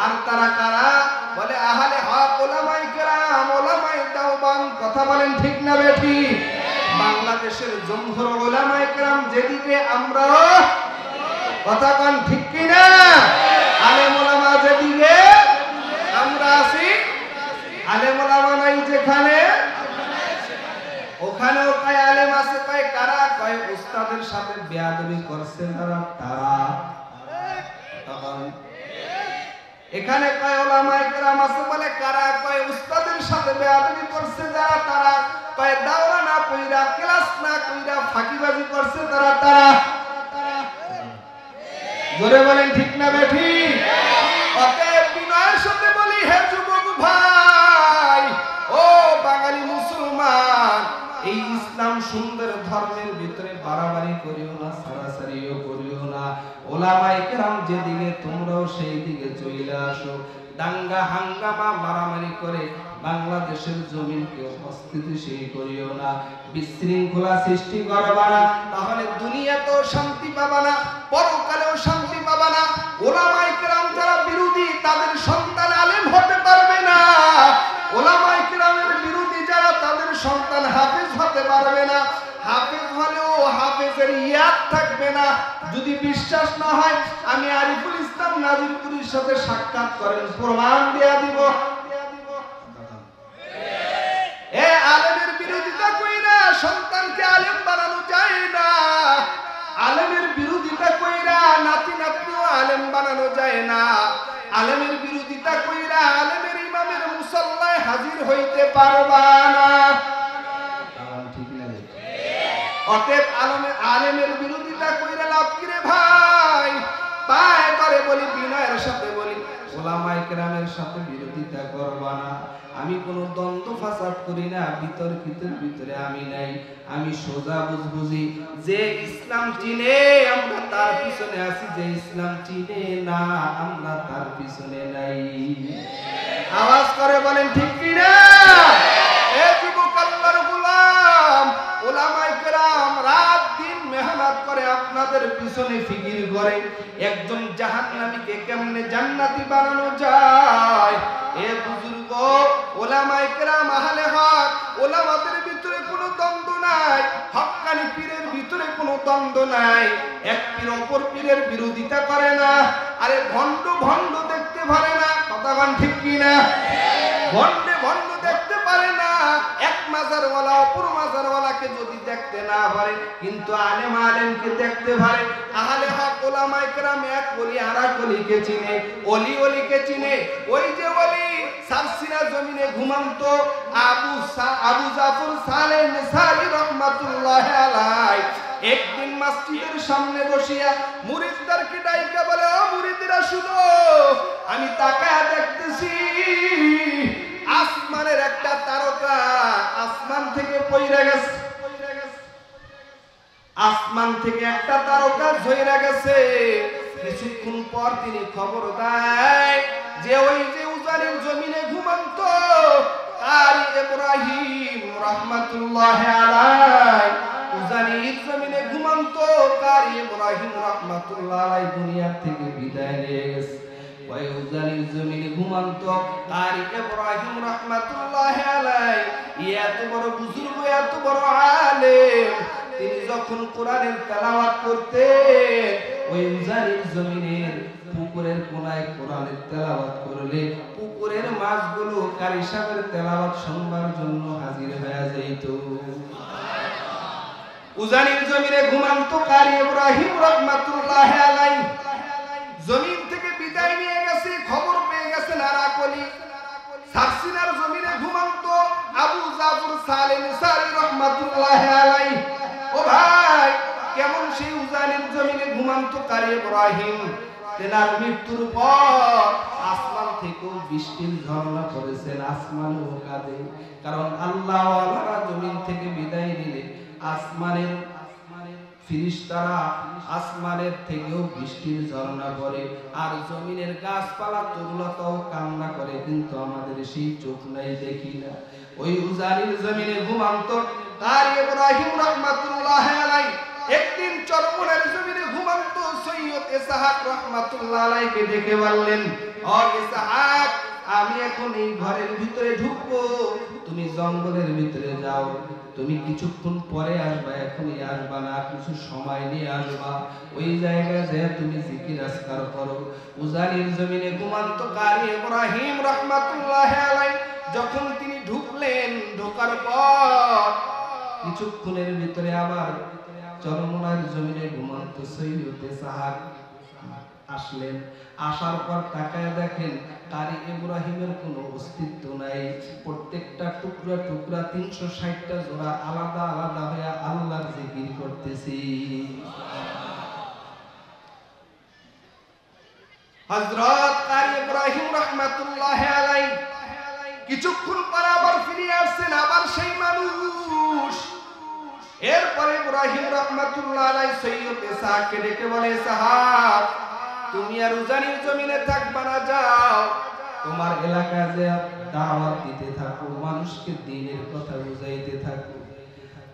আর তারা কারা? বলে আহলে হক, উলামায়ে কেরাম, উলামায়ে দেওবন্দ। কথা বলেন ঠিক না বেঠিক? বাংলাদেশের জমহুর উলামায়ে কেরাম যেদিকে, আমরা কথা কন ঠিক কি না? আলেম ওলামা যেদিকে, আমরা আছি। আলেম ওলামা নাই যেখানে, ওখানেও কয় আলেম আছে। কয় কারা? কয় উস্তাদের সাথে বেয়াদবি করছে যারা, তারা। এখানে কয় উলামায়ে কেরাম আছে, বলে কারা? কয় উস্তাদের সাথে বেয়াদবি করছে যারা, তারা। কয় দাওরা না কইরা, ক্লাস না কইরা ফাঁকিবাজি করছে তারা, তারা। জোরে বলেন ঠিক না বেঠিক? অতএব বিনয়ের সাথে বলি, হে যুবক ভাই, ও বাঙালি মুসলমান, এই ইসলাম সুন্দর ধর্মের ভিতরে বাড়াবাড়ি করিও না, সারাসারিও করিও না। ওলামায়ে কেরাম যেদিকে, তোমরাও সেই দিকে চলে আসো। দাঙ্গা হাঙ্গামা মারামারি করে বাংলাদেশের জমিনকে অস্থিতিশীল করিও না, বিশৃঙ্খলা সৃষ্টি করবা না, তাহলে দুনিয়াতেও শান্তি পাবা না, পরকালেও শান্তি পাবা না। ওলামায়ে কেরাম যারা বিরোধী, তাদের সন্তান আলেম হতে পারবে না। ওলামায়ে কেরামের বিরোধী যারা, তাদের সন্তান হাফেজ হতে পারবে না। হাফেজ হলেও হাফেজের ইয়াদ থাকবে না। যদি বিশ্বাস না হয়, আমি আরিফুল ইসলাম নাজিরপুরীর সাথে সাক্ষাৎ করেন, প্রমাণ দেয়া দিব। এ আলেমের বিরোধিতা কইরা সন্তানকে আলেম বানানো যায় না। আলেমের বিরোধিতা কইরা নাতি নাতনিও আলেম বানানো যায় না। আলেমের বিরোধিতা কইরা আলেমের ইমামের মুসল্লায় হাজির হইতে পারবা না। অতএব আলেমের বিরোধিতা কইরা লাভ কি রে ভাই? পায় করে বলি, বিনয়ের সাথে বলি, ওলামায়ে কেরামের সাথে বিরোধিতা করবা না। আমি কোনো দ্বন্দ্ব ফাসাদ করি না, বিতর্কিতের ভিতরে আমি নাই। আমি সোজা বুঝি, যে ইসলাম চিনে আমরা তার পিছনে আছি, যে ইসলাম চিনে না আমরা তার পিছনে নাই। আওয়াজ করে বলেন ঠিক কি না? এ যুবক আল্লাহর গোলাম, ওলামায়ে কেরাম রাত দিন মেহনত করে আপনাদের পিছনে ফিকির করে একজন জাহান্নামীকে কেমনে জান্নাতি বানানো যায়। এ বুজুর্গ, ওলামায়ে কেরাম আহলে হক, ওলামাদের ভিতরে কোনো দ্বন্দ্ব নাই, হক্কানি পীরের ভিতরে কোনো দ্বন্দ্ব নাই। এক পীর অপর পীরের বিরোধিতা করে না। আরে ভণ্ড ভণ্ড দেখতে পারে না, কথা বলেন ঠিক কি না? ভণ্ডে ভণ্ড দেখতে পারে না। এক মাজারওয়ালা অপর মাজারওয়ালাকে যদি দেখতে না পারে, কিন্তু আলেম আলেমকে দেখতে পারে। আহলে হক ওলামায়ে কেরাম এক ওলি আরেক ওলিকে চিনে, ওলি ওলিকে চিনে। ওই যে ওলি সারসিনা জমিনে ঘুমন্ত আবু জাফর সালেহ নেসারি রাহমাতুল্লাহি আলাইহি একদিন মসজিদের সামনে বসিয়া মুরিদদেরকে ডাইকা বলে, ও মুরিদরা শুনো, আমি তাকায়া দেখতেছি আসমানের একটা তারকা আসমান থেকে পইরা গেছে। আসমান থেকে একটা তারকা ঝইরা গেছে। কিছুক্ষণ পর তিনি খবর দেয় যে ওই যে উজানির জমিনে ঘুমন্ত কারি ইব্রাহিম রাহমাতুল্লাহি আলাইহি, উজানির জমিনে ঘুমন্ত কারি ইব্রাহিম রাহমাতুল্লাহি আলাইহি দুনিয়া থেকে বিদায় নিয়ে গেছে। ওই উজানির জমিনে ঘুমন্ত কারি ইব্রাহিম রাহমাতুল্লাহি আলাইহি এত বড় বুজুর্গ, এত বড় আলেম, তিনি যখন কোরআনের তেলাওয়াত করতেন, ওই উজানির জমিনের পুকুরের কোনায় কোরআনের তেলাওয়াত করলে পুকুর পুকুরের মাছগুলো কারি সাহেবের তেলাওয়াত শুনবার জন্য হাজির হয়ে যাইত। উজানির জমিনে ঘুমান্ত কারি ইব্রাহিম রাহমাতুল্লাহি আলাইহি জমিন থেকে বিদায় নিয়ে গেছে, খবর পেয়ে গেছেন আরাকলি। সারসিনার জমিনে ঘুমান্ত আবু জাফর সালেহ নিসারি রাহমাতুল্লাহি আলাইহি। ও ভাই, কেমন সেই উজানির জমিনে ঘুমান্ত কারি ইব্রাহিম, তেনার মৃত্যুর পর আসমান থেকে বৃষ্টির ঝর্ণা পড়েছেন, আসমানও কাঁদে। কারণ আল্লাহ ওয়ালারা জমিন থেকে বিদায় নিলে আসমানের ফিরিস্তারা আসমানের থেকেও বৃষ্টির ঝর্ণা পড়ে, আর জমিনের গাছপালা তরুলতাও কান্না করে, কিন্তু আমাদের সেই চোখ নাই, দেখি না। ওই উজানির জমিনে ঘুমান্ত কারি ইব্রাহিম রাহমাতুল্লাহি আলাইহি একদিন চরমনের জমিনে ঘুমান্ত সৈয়দ ইসহাক রাহমাতুল্লাহি আলাইহিকে ডেকে বললেন, ও ইসহাক, আমি এখন এই ঘরের ভিতরে ঢুকবো, তুমি জঙ্গলের ভিতরে যাও, তুমি কিছুক্ষণ পরে আসবা, এখনই আসবা না, কিছু সময় নিয়ে আসবা। ওই জায়গায় যে তুমি জিকির আজকার করো। উজানির জমিনে ঘুমান্ত কারি ইব্রাহিম রাহমাতুল্লাহি আলাইহি যখন তিনি ঢুকলেন, ঢোকার পর কিছুক্ষণের ভিতরে আবার চরমনার জমিনে ঘুমান্ত সৈয়দ ইসহাক আসলেন। আসার পর তাকায় দেখেন কারি ইব্রাহিমের কোনো অস্তিত্ব নাই। প্রত্যেকটা টুকরা টুকরা 360টা জোড়া আলাদা আলাদা হয়ে আল্লাহর জিকির করতেছি। হযরত কারি ইব্রাহিম রাহমাতুল্লাহি আলাইহি কিছুক্ষণ পর আবার ফিরে আসছেন, আবার সেই মানুষ। এরপরে ইব্রাহিম রাহমাতুল্লাহি আলাইহি সৈয়দ ইসহাককে ডেকে বলে, ইসহাক, তুমি আর উজানির জমিনে থাকবা না, যাও তোমার এলাকায় যে দাওয়াত দিতে থাকো, মানুষকে দ্বীনের কথা বুঝাইতে থাকো।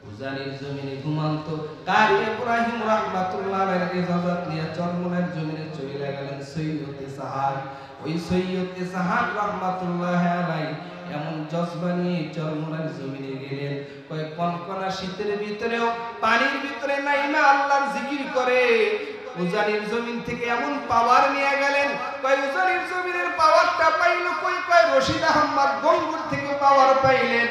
উজানির জমিনে ঘুমান্ত কারি ইব্রাহিম রাহমাতুল্লাহি আলাইহি ইজাজত নিয়ে চরমনের জমিনে চলে গেলেন সৈয়দ ইসহাক। ওই সৈয়দ ইসহাক রাহমাতুল্লাহি আলাইহি এমন জজবা নিয়ে চরমনের জমিনে গেলেন, কয় কনকনা শীতের ভিতরেও পানির ভিতরে নাইমা আল্লাহর জিকির করে। উজানির জমিন থেকে এমন পাওয়ার নিয়ে গেলেন, কয় উজানির জমিনের পাওয়ারটা পাইল কই? কয় রশিদ আহমদ গঙ্গুর থেকে পাওয়ার পাইলেন।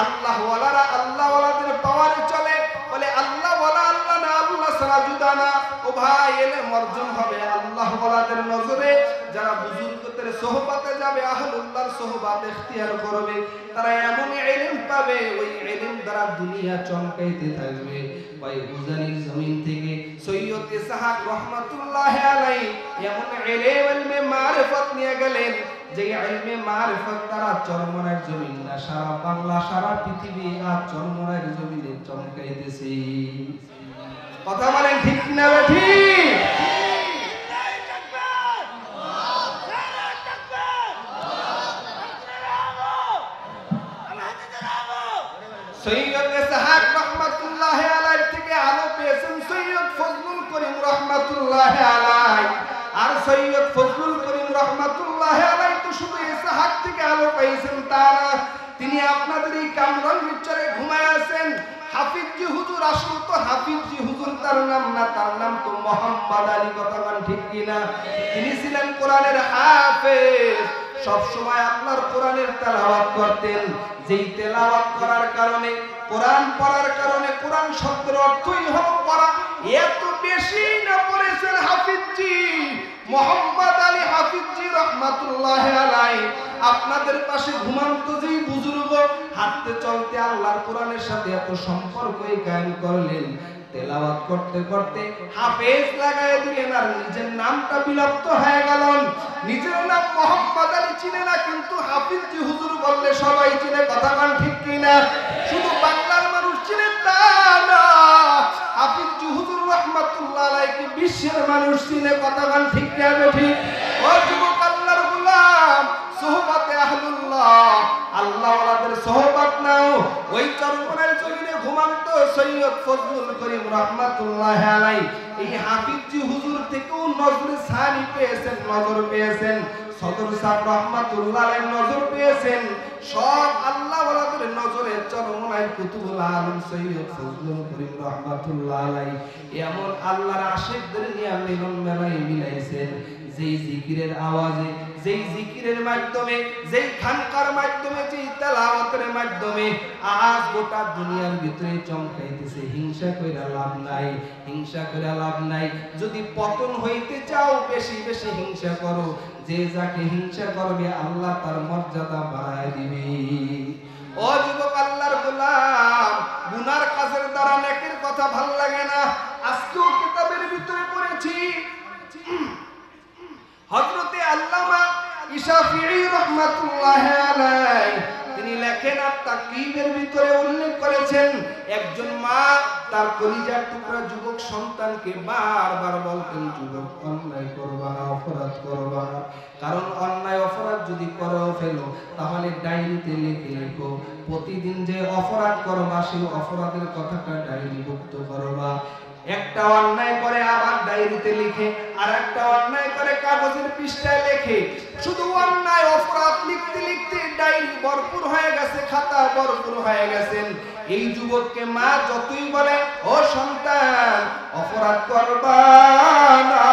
আল্লাহ ওয়ালারা আল্লাহ ওয়ালাদের পাওয়ারে চলে, বলে আল্লাহ ওয়ালা আল্লাহ না, আল্লাহ ছাড়া জুদা না। ও ভাই, এলে অর্জন হবে আল্লাহ ওয়ালাদের নজরে। যারা বুজুর্গদের সোহবতে যাবে, আহলুল্লাহর সোহবত ইখতিয়ার করবে, তারা এমন ইলম পাবে, ওই ইলম দ্বারা দুনিয়া চমকাইতে থাকবে। ভাই, উজানির জমিন থেকে সৈয়দ ইসহাক রাহমাতুল্লাহি আলাইহি এমন ইলমে মারিফত নিয়ে গেলেন, যে ইলমে মারিফত তারা চরমনের জমিন না, সারা বাংলা, সারা পৃথিবী আর চরমনের জমিনে চমকাইতেছে। কথা বলেন ঠিক না ঠিক? সৈয়দ ইসহাক রাহমাতুল্লাহি আলাইহি থেকে আলো পেয়েছেন সৈয়দ ফজলুল করিম রাহমাতুল্লাহি আলাইহি। আর সৈয়দ ফজলুল করিম রাহমাতুল্লাহি আলাইহি তো শুধু ইসহাক থেকে আলো পেয়েছেন তা না, তিনি আপনাদের এই কামরাঙ্গীর চরে ঘুমায় আছেন। হাফিজি হুজুর আসল তো হাফিজি হুজুর তার নাম না, তার নাম তো মোহাম্মদ আলী। কথা বলেন ঠিক কিনা? তিনি ছিলেন কোরআনের হাফেজ, সব সময় আল্লাহর কোরআনের তেলাওয়াত করতেন। যেই তেলাওয়াত করার কারণে, কোরআন পড়ার কারণে, কোরআন শব্দের অর্থই হলো পড়া, এত বেশি না পড়েছেন হাফিজি মোহাম্মদ আলী হাফিজি রাহমাতুল্লাহি আলাইহি। আপনাদের পাশে ঘুমান্ত যেই বুজুর্গ হাঁটতে চলতে আল্লাহর কোরআনের সাথে এত সম্পর্কই কায়েম করলেন, তেলাওয়াত করতে করতে হাফেজ লাগায় দিলেন, আর নিজের নামটা বিলুপ্ত হয়ে গেল। নিজের নাম মোহাম্মদ আলী চিনে না, কিন্তু হাফিজি হুজুর বললে সবাই চিনে। কথা বলেন ঠিক কিনা? শুধু বাংলার মানুষ চিনে তা না, হাফিজি হুজুর রাহমাতুল্লাহি আলাইহি বিশ্বের মানুষ চিনে। কথা বলেন ঠিক না ঠিক? ও যুবক, আল্লাহর গোলাম, সোহবতে আহলুল্লাহ, আল্লাহ ওয়ালাদের সোহবত নাও। ওই চরমনের জমিনে ঘুমান্ত সৈয়দ ফজলুল করিম রাহমাতুল্লাহি আলাইহি এই হাফিজি হুজুর থেকেও নজরে সানি পেয়েছেন, নজর পেয়েছেন। সদর সাহেব রাহমাতুল্লাহি আলাইহি নজর পেয়েছেন। সব আল্লাহ ওয়ালাদের নজরে চরমনায় কুতুবুল আলম সৈয়দ ফজলুল করিম রাহমাতুল্লাহি আলাইহি এমন আল্লাহর আশিকদের নিয়ে মিলন মেলায় মিলাইছেন, যেই জিকিরের আওয়াজে, যেই জিকিরের মাধ্যমে, যেই খানকার মাধ্যমে, যেই তেলাওয়াতের মাধ্যমে আজ গোটা দুনিয়ার ভিতরে চমকাইতেছে। হিংসা কইরা লাভ নাই, হিংসা কইরা লাভ নাই। যদি পতন হইতে চাও বেশি বেশি হিংসা করো। যে যাকে হিংসা করবে আল্লাহ তার মর্যাদা বাড়ায় দিবে। ও যুবক আল্লাহর গোলাম, গুনার কাজের দ্বারা নেকির কথা ভাল লাগে না। আজকেও কিতাবের ভিতরে পড়েছি হযরতে আল্লামা ইশাফিঈ রাহমাতুল্লাহি আলাইহি তিনি লেখেন আর তাকরীবের ভিতরে উল্লেখ করেছেন, একজন মা তার কলিজার টুকরা যুবক সন্তানকে বারবার বলতেন, যুবক অন্যায় করবা না, অপরাধ করবা না। কারণ অন্যায় অপরাধ যদি করো ফেলো তাহলে ডায়েরিতে লিখে রেখো। প্রতিদিন যে অপরাধ করবা সেই অপরাধের কথাটা ডায়েরিভুক্ত করবা। একটা অন্যায় করে আবার ডায়েরিতে লিখে, আর একটা অন্যায় করে কাগজের পৃষ্ঠায় লেখে। শুধু অন্যায় অপরাধ লিখতে লিখতে ডায়েরি ভরপুর হয়ে গেছে, খাতা ভরপুর হয়ে গেছেন। এই যুবককে মা যতই বলে, ও সন্তান অপরাধ করবা না,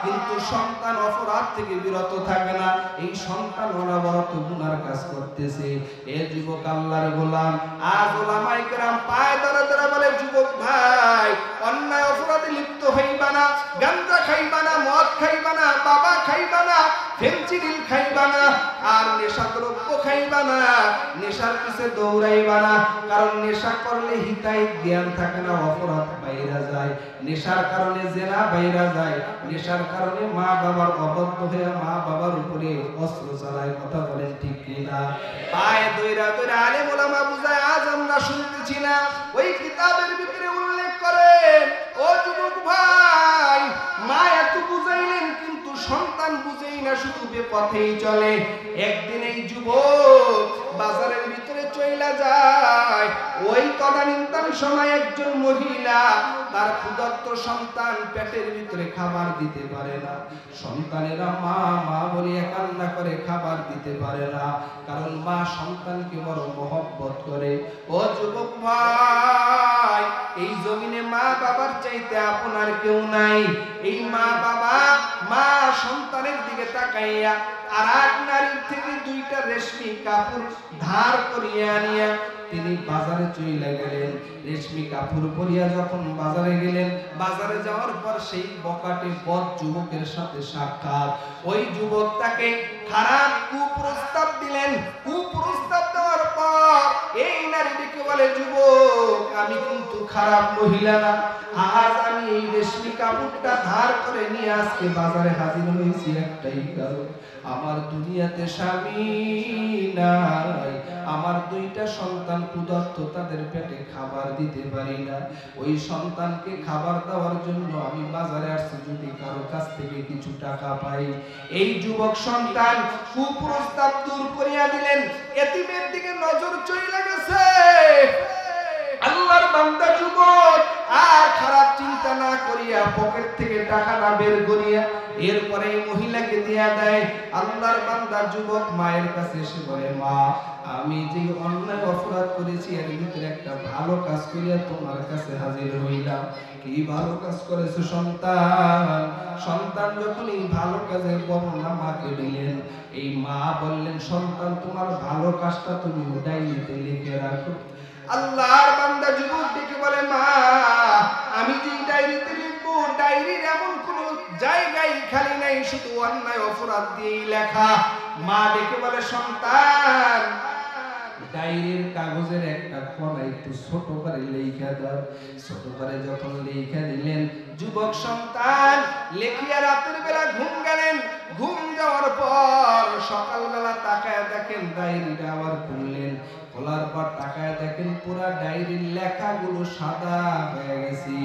কিন্তু সন্তান অপরাধ থেকে বিরত থাকে না। এই সন্তান অনবরত গুনার কাজ করতেছে। এ যুবক আল্লাহর গোলাম, আজ ওলামায়ে কেরাম পায়ে ধরে ধরে বলে, যুবক ভাই অন্যায় অপরাধে লিপ্ত হইবা না, গাঁজা খাইবা না, মদ খাইবা না, বাবা খাইবা না, ফেনসিডিল খাইবা না, আর নেশাদ্রব্য খাইবা না, নেশার পিছে দৌড়াইবা না। কারণ নেশা করলে হিতাহিত জ্ঞান থাকে না, অপরাধ বাইরা যায়। নেশার কারণে জেনা বাইরা যায়। নেশার কারণে মা বাবার অবদ্ধ হয়ে মা বাবার উপরে অস্ত্র চালায়। কথা বলেন ঠিক কিনা? পায়ে দইরা দইরা আলেম ওলামা বুঝায় আজ আমরা শুনতেছি না? ওই কিতাবের ভিতরে উল্লেখ করেন, ও যুবক ভাই মা এত বুঝাইলেন কিন্তু সন্তান বুঝেই না, শুধু বেপথেই চলে। একদিন এই যুবক বাজারের ভিতরে চইলা যায়। ওই তদানীন্তন সময় একজন মহিলা তার ক্ষুধার্ত সন্তান পেটের ভিতরে খাবার দিতে পারে না। সন্তানেরা মা মা বলিয়া কান্না করে, খাবার দিতে পারে না, কারণ মা সন্তানকে বড় মহব্বত করে। ও যুবক ভাই, এই জমিনে মা বাবার চাইতে আপনার কেউ নাই। এই মা বাবা মা সন্তানের দিকে তাকাইয়া আর এক নারীর থেকে দুইটা রেশমি কাপড় ধার করিয়া আনিয়া তিনি বাজারে চইলা গেলেন। রেশমি কাপড় পরিয়া যখন বাজারে গেলেন, বাজারে যাওয়ার পর সেই বকাটে বদ যুবকের সাথে সাক্ষাৎ। ওই যুবক তাকে খারাপ কুপ্রস্তাব দিলেন। কুপ্রস্তাব দেওয়ার পর এই নারী ডেকে বলে, যুবক আমি কিন্তু খারাপ মহিলা না, আজ আমি এই রেশমি কাপড়টা ধার করে নিয়ে আজকে বাজারে হাজির হয়েছি একটাই কারণ, আমার দুনিয়াতে স্বামী নাই, আমার দুইটা সন্তান ক্ষুধার্ত, তাদের পেটে খাবার দিতে পারি না। ওই সন্তানকে খাবার দেওয়ার জন্য আমি বাজারে আসছি, যদি কারো কাছ থেকে কিছু টাকা পাই। এই যুবক সন্তান কুপ্রস্তাব দূর করিয়া দিলেন। এতিমের দিকে নজর চইলা গেছে। আল্লাহর বান্দা যুবক আর খারাপ চিন্তা না করিয়া পকেট থেকে টাকাটা বের করিয়া এরপরে মহিলাকে দিয়া দেয়। আল্লাহর বান্দা যুবক মায়ের কাছে এসে বলে, মা আমি যে অন্যায় অপরাধ করেছি এর ভিতরে একটা ভালো কাজ করিয়া তোমার কাছে হাজির হইলাম। কি ভালো কাজ করেছো সন্তান? সন্তান যখন এই ভালো কাজের বর্ণনা মাকে দিলেন, এই মা বললেন, সন্তান তোমার ভালো কাজটা তুমি ডায়েরিতে লিখে রাখো। আল্লাহর বান্দা যুবক ডেকে বলে, মা আমি যে ডায়েরিতে লিখবো, ডায়েরির এমন কোন জায়গায় খালি নাই, শুধু অন্যায় অপরাধ দিয়েই লেখা। মা ডেকে বলে, সন্তান ডায়েরির কাগজের একটা কোণা একটু ছোট করে লেখা দাও। ছোট করে যখন লেখা দিলেন, যুবক সন্তান লেখিয়া রাতের বেলা ঘুম গেলেন। ঘুম যাওয়ার পর সকালবেলা তাকায় দেখেন ডায়েরিটা আবার খুললেন। খোলার পর তাকায় দেখেন পুরা ডায়েরির লেখাগুলো সাদা হয়ে গেছে।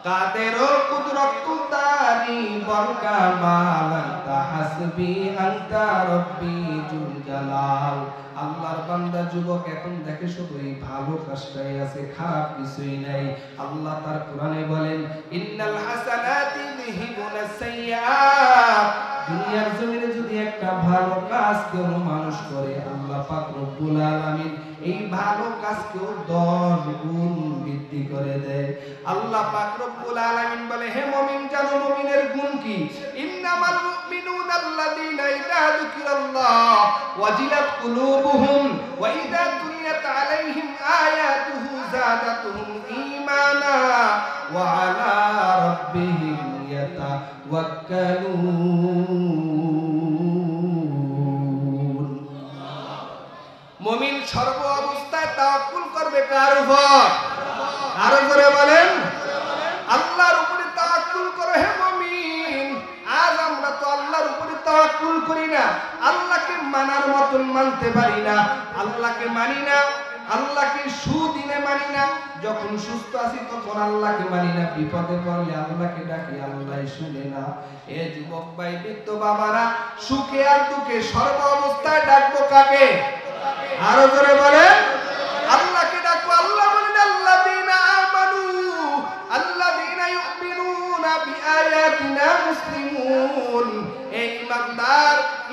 কাদেরও কুদরত তারি বরকা মালান্তা হাসবি আনতা রব্বি জুল জালাল। আল্লাহর বান্দা যুবক এখন দেখে শুধু এই ভালো কাজটাই আছে, খারাপ কিছুই নাই। আল্লাহ তার কোরআনে বলেন, ইন্নাল হাসানাতি ইউযহিবুনাস সাইয়্যাত, দুনিয়ার জমিনে যদি একটা ভালো কাজ কেউ মানুষ করে, আল্লাহ পাক রব্বুল আলামিন এই ভালো কাজকেও 10 গুণ বৃদ্ধি করে দেয়। আল্লাহ পাক রব্বুল আলামিন বলে, হে মুমিন, জানো মুমিনের গুণ কি? ইন্নামাল মুমিনুনা আল্লাযীনা ইযা যুকিরাল্লাহ ওয়াজিলাত কুলুবুহুম ওয়া ইযা তুলিয়াত আলাইহিম আয়াতুহু যাদাতুহুম ঈমানা ওয়া আলা রাব্বিহিম ইয়াতাওয়াক্কালুন। মুমিন সর্ব অবস্থায় তাওয়াক্কুল করবে কার উপর? আরো করে বলেন, আল্লাহর উপরে তাওয়াক্কুল করো হে মুমিন। আজ আমরা তো আল্লাহর উপরে তাওয়াক্কুল করি না, আল্লাহকে মানার মতন মানতে পারি না, আল্লাহকে মানি না, আল্লাহকে সুদিনে মানি না, যখন সুস্থ আছি তখন আল্লাহকে মানি না, বিপদে পড়লে আল্লাহকে ডাকি, আল্লাহ শুনে না। এ যুবক ভাই, বৃদ্ধ বাবারা, সুখে আর দুঃখে সর্ব অবস্থায় ডাকবো কাকে? আরো জোরে বলেন, আল্লাহকে ডাকবো। আল্লাহ বলেন, আল্লাযীনা আমানু আল্লাযীনা ইউমিনুনা বিআয়াতিনা মুসলিমুন। এই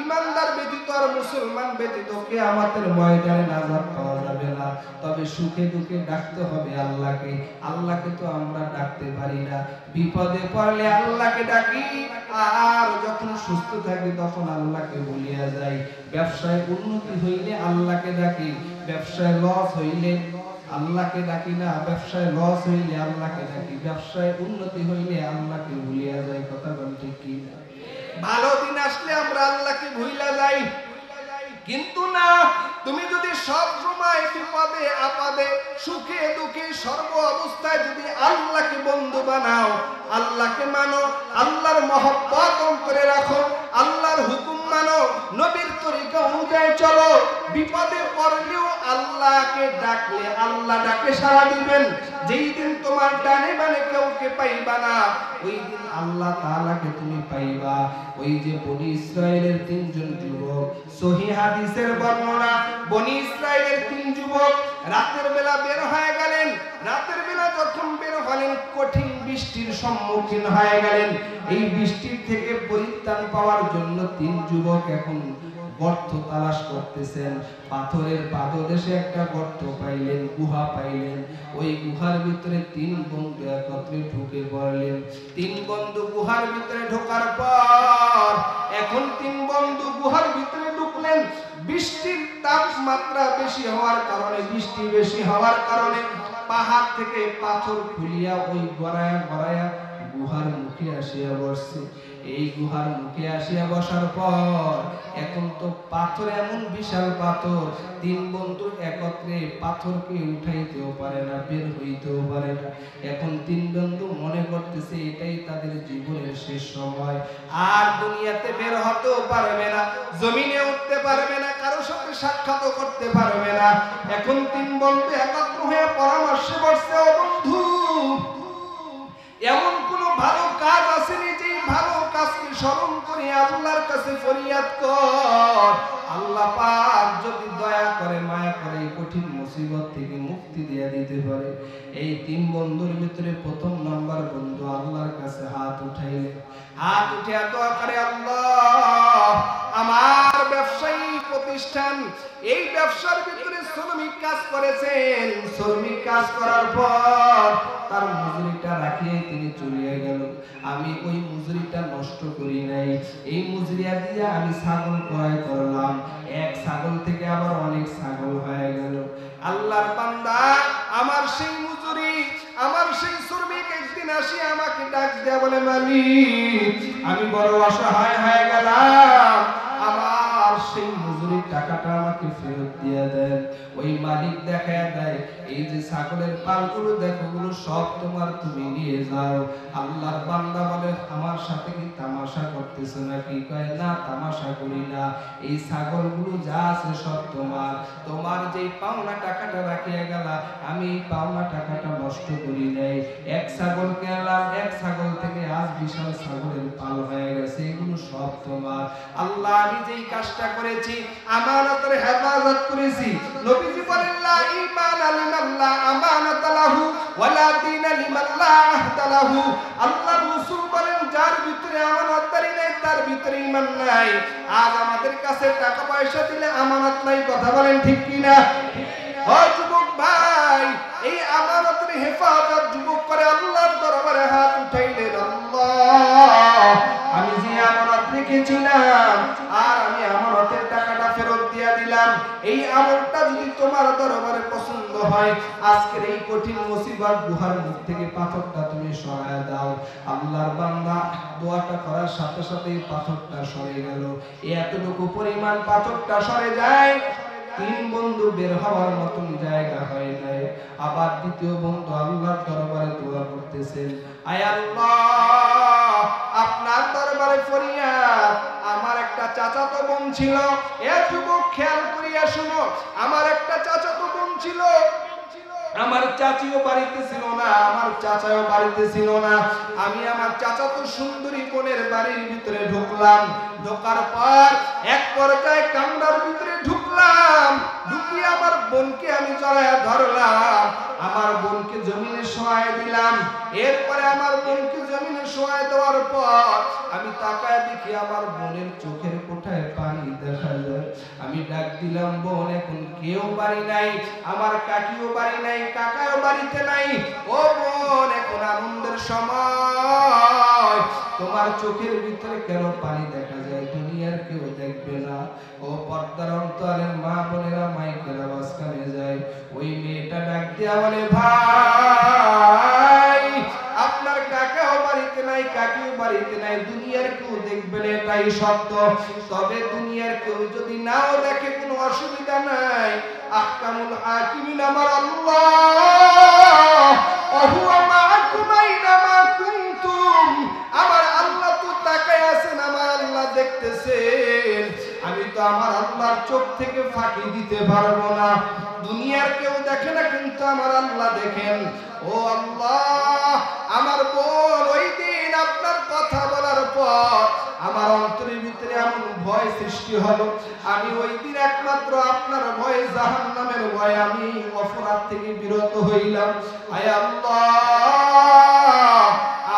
ইমানদার ব্যতীত আর মুসলমান ব্যতীত কিয়ামতের ময়দানে নাজাত পাওয়া যাবে না। তবে সুখে দুঃখে ডাকতে হবে আল্লাহকে। আল্লাহকে তো আমরা ডাকতে পারি না, বিপদে পড়লে আল্লাহকে ডাকি, আর যখন সুস্থ থাকি তখন আল্লাহকে ভুলিয়া যাই। ব্যবসায় উন্নতি হইলে আল্লাহকে ডাকি, ব্যবসায় লস হইলে আল্লাহকে ডাকি না, ব্যবসায় লস হইলে আল্লাহকে ডাকি, ব্যবসায় উন্নতি হইলে আল্লাহকে ভুলিয়া যাই। কথা বল ঠিক কি? ভালো দিন আসলে আমরা আল্লাহকে ভুলিয়া যাই, কিন্তু না, তুমি যদি সব সময় বিপদে আপদে সুখে দুঃখে সর্ব অবস্থায় যদি আল্লাহকে বন্ধু বানাও, আল্লাহকে মানো, আল্লাহর মহব্বত অন্তরে রাখো, আল্লাহর হুকুম মানো, নবীর তরিকা অনুযায়ী চলো, বিপদে পড়লেও আল্লাহকে ডাকলে আল্লাহ ডাকে সাড়া দিবেন। যেই দিন তোমার ডানে বানে কেউকে পাইবা না, ওই দিন আল্লাহ তাআলাকে তুমি পাইবা। ওই যে বনি ইসরায়েলের 3 জন যুবক, সহিহ হাদিসের বর্ণনা, বনি ইসরায়েলের 3 যুবক রাতের বেলা বের হয়ে গেলেন। রাতের বেলা যখন বের হলেন, কঠিন বৃষ্টির সম্মুখীন হয়ে গেলেন। এই বৃষ্টির থেকে পরিত্রাণ পাওয়ার জন্য 3 যুবক এখন গর্ত তালাশ করতেছেন। পাথরের পাদদেশে একটা গর্ত পাইলেন, গুহা পাইলেন। ওই গুহার ভিতরে 3 বন্ধু একত্রে ঢুকে পড়লেন। 3 বন্ধু গুহার ভিতরে ঢোকার পর এখন 3 বন্ধু গুহার ভিতরে ঢুকলেন। বৃষ্টির তাপমাত্রা বেশি হওয়ার কারণে, বৃষ্টি বেশি হওয়ার কারণে পাহাড় থেকে পাথর খুলিয়া ওই গড়ায়া গুহার মুখে আসিয়া বসছে। এই গুহার মুখে আসিয়া বসার পর এখন তো পাথর, এমন বিশাল পাথর, 3 বন্ধু একত্রে পাথরকে উঠাইতেও পারে না, বের হইতেও পারে না। এখন 3 বন্ধু মনে করতেছে এটাই তাদের জীবনের শেষ সময়, আর দুনিয়াতে বের হতেও পারবে না, জমিনে উঠতে পারবে না, কারো সাথে সাক্ষাৎ করতে পারবে না। এখন 3 বন্ধু একত্র হয়ে পরামর্শে বসছে, ও বন্ধু, এমন কোন ভালো কাজ আসেনি যে ভালো কাজকে স্মরণ করে আল্লাহর কাছে ফরিয়াদ কর, আল্লাহ পাক যদি দয়া করে মায়া করে এই কঠিন মুসিবত থেকে মুক্তি দিয়ে দিতে পারে। এই 3 বন্ধুর ভিতরে প্রথম নাম্বার বন্ধু আল্লাহর কাছে হাত উঠাইলেন। হাত উঠে দোয়া করে, আল্লাহ, আমার ব্যবসায়ী প্রতিষ্ঠান, এই ব্যবসার ভিতরে শ্রমিক কাজ করেছেন, শ্রমিক কাজ করার পর তার মজুরিটা রাখিয়ে তিনি চলে গেল। আমি ওই মজুরিটা নষ্ট করি নাই, এই মজুরিয়া দিয়ে আমি ছাগল ক্রয় করলাম, এক ছাগল থেকে আবার অনেক ছাগল হয়ে গেল। আল্লাহর বান্দা, আমার সেই মজুরি, আমার সেই শ্রমিক একদিন আসি আমাকে ডাক দেয়া বলে, মালিক, আমি বড় অসহায় হয়ে গেলাম, আমার সেই মজুরির টাকাটা আমাকে ফেরত দিয়ে দেন। ওই মালিক দেখায় দেয়, এই যে ছাগলের পালগুলো দেখো, ওগুলো সব তোমার, তুমি নিয়ে যাও। আল্লাহর বান্দা বলে, আমার সাথে কি তামাশা করতেছো নাকি? কয়, না, তামাশা করি না, এই ছাগলগুলো যা আছে সব তোমার। তোমার যেই পাওনা টাকাটা রাখিয়া গেলা, আমি এই পাওনা টাকাটা নষ্ট করি নাই। এক ছাগল কিনলাম, এক ছাগল থেকে আজ বিশাল ছাগলের পাল হয়ে গেছে, এগুলো সব তোমার। আল্লাহ, আমি যেই কাজটা করেছি, আমানতের হেফাজত করেছি। নবীজি বলেন, লা ঈমানা লিমান লা আমানাতা লাহু ওয়া লা দীনা লিমান লা আহদা লাহু। আল্লাহর রাসূল বলেন, যার ভিতরে আমানতদারি নেই তার ভিতরে ভিতরে ঈমান নাই। আজ আমাদের কাছে টাকা পয়সা দিলে আমানত নাই, কথা বলেন ঠিক কিনা? ও যুবক ভাই, এই আমানতের হেফাজত যুবক করে আল্লাহর দরবারে হাত উঠাইলেন, আল্লাহ আমি যে আমানত রেখেছিলাম আর আমি আমানতের টাকাটা ফেরত দিয়া দিলাম, এই আমলটা যদি তোমার দরবারে পছন্দ হয়, আজকের এই কঠিন মুসিবত গুহার মুখ থেকে পাথরটা তুমি সরায় দাও। আল্লাহর বান্দা দোয়াটা করার সাথে সাথেই পাথরটা সরে গেল। এতটুকু পরিমাণ পাথরটা সরে যায়, তিন বন্ধু বের হওয়ার মতন জায়গা হয় নাই। আবার দ্বিতীয় বন্ধু আল্লাহর দরবারে দোয়া করতেছেন, আয় আল্লাহ আপনার দরবারে ফরিয়াদ, আমার একটা চাচাতো বোন ছিল। এ যুবক খেয়াল করিয়া শুনো, আমার একটা চাচাতো বোন ছিল, আমার চাচিও বাড়িতে ছিল না, আমার চাচাও বাড়িতে ছিল না। আমি আমার চাচাতো সুন্দরী বোনের বাড়ির ভিতরে ঢুকলাম। ঢোকার পর এক পর্যায়ে কামরার ভিতরে ঢুকলাম, ঢুকিয়ে আমার বোনকে আমি জড়ায়া ধরলাম, আমার বোনকে জমিনে শোয়ায় দিলাম। এরপরে আমার বোনকে জমিনে শোয়ায় দেওয়ার পর আমি তাকায় দেখি আমার বোনের চোখের কোঠায় পানি দেখা যায়। আমি ডাক দিলাম, বোন এখন কেউ বাড়ি নাই, আমার কাকিও বাড়ি নাই, কাকাও বাড়িতে নাই। ও বোন, এখন আনন্দের সময়, তোমার চোখের ভিতরে কেন পানি দেখা যায়? দুনিয়ার কেউ দেখবে না। ও পর্দার অন্তরের মা বোনেরা, মাইকের আওয়াজ কানে যায়। ওই মেয়েটা ডাক দিয়া বলে, ভাই আপনার কাকাও বাড়িতে নাই, কাকিও বাড়িতে নাই, দুনিয়ার কেউ দেখবে না, এটাই সত্য। তবে দুনিয়ার কেউ যদি নাও দেখে কোনো অসুবিধা নাই, আহকামুল হাকিমিন আমার আল্লাহ, ওহুয়া মাআকুম আইনামা কুনতুম, আমার আল্লাহ তো তাকায় আছেন, আমার আল্লাহ দেখতেছেন। আমি তো আমার আল্লাহর চোখ থেকে ফাঁকি দিতে পারবো না। দুনিয়ার কেউ দেখে না, কিন্তু আমার আল্লাহ দেখেন। ও আল্লাহ, আমার বোন ওই দিন আপনার কথা বলার পর আমার অন্তরের ভিতরে এমন ভয় সৃষ্টি হলো। আমি ওই দিন একমাত্র আপনার ভয়ে, জাহান্নামের ভয়ে আমি অপরাধ থেকে বিরত হইলাম। আয় আল্লাহ,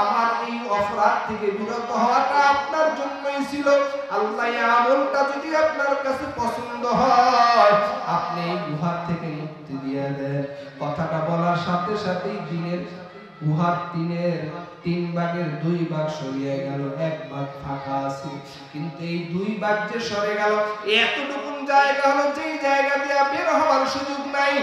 আমার এই অপরাধ থেকে বিরত হওয়াটা আপনার জন্যই ছিল। আল্লাহ, এই আমলটা যদি আপনার কাছে পছন্দ হয়, আপনি এই গুহার থেকে মুক্তি দিয়ে দেন। কথাটা বলার সাথে সাথেই দিনের গুহার তিন ভাগের 2 ভাগ সরিয়ে গেল, 1 ভাগ ফাঁকা আছে। কিন্তু এই 2 ভাগ যে সরে গেল, এতটুকু জায়গা হলো যেই জায়গা দিয়ে বের হওয়ার সুযোগ নাই।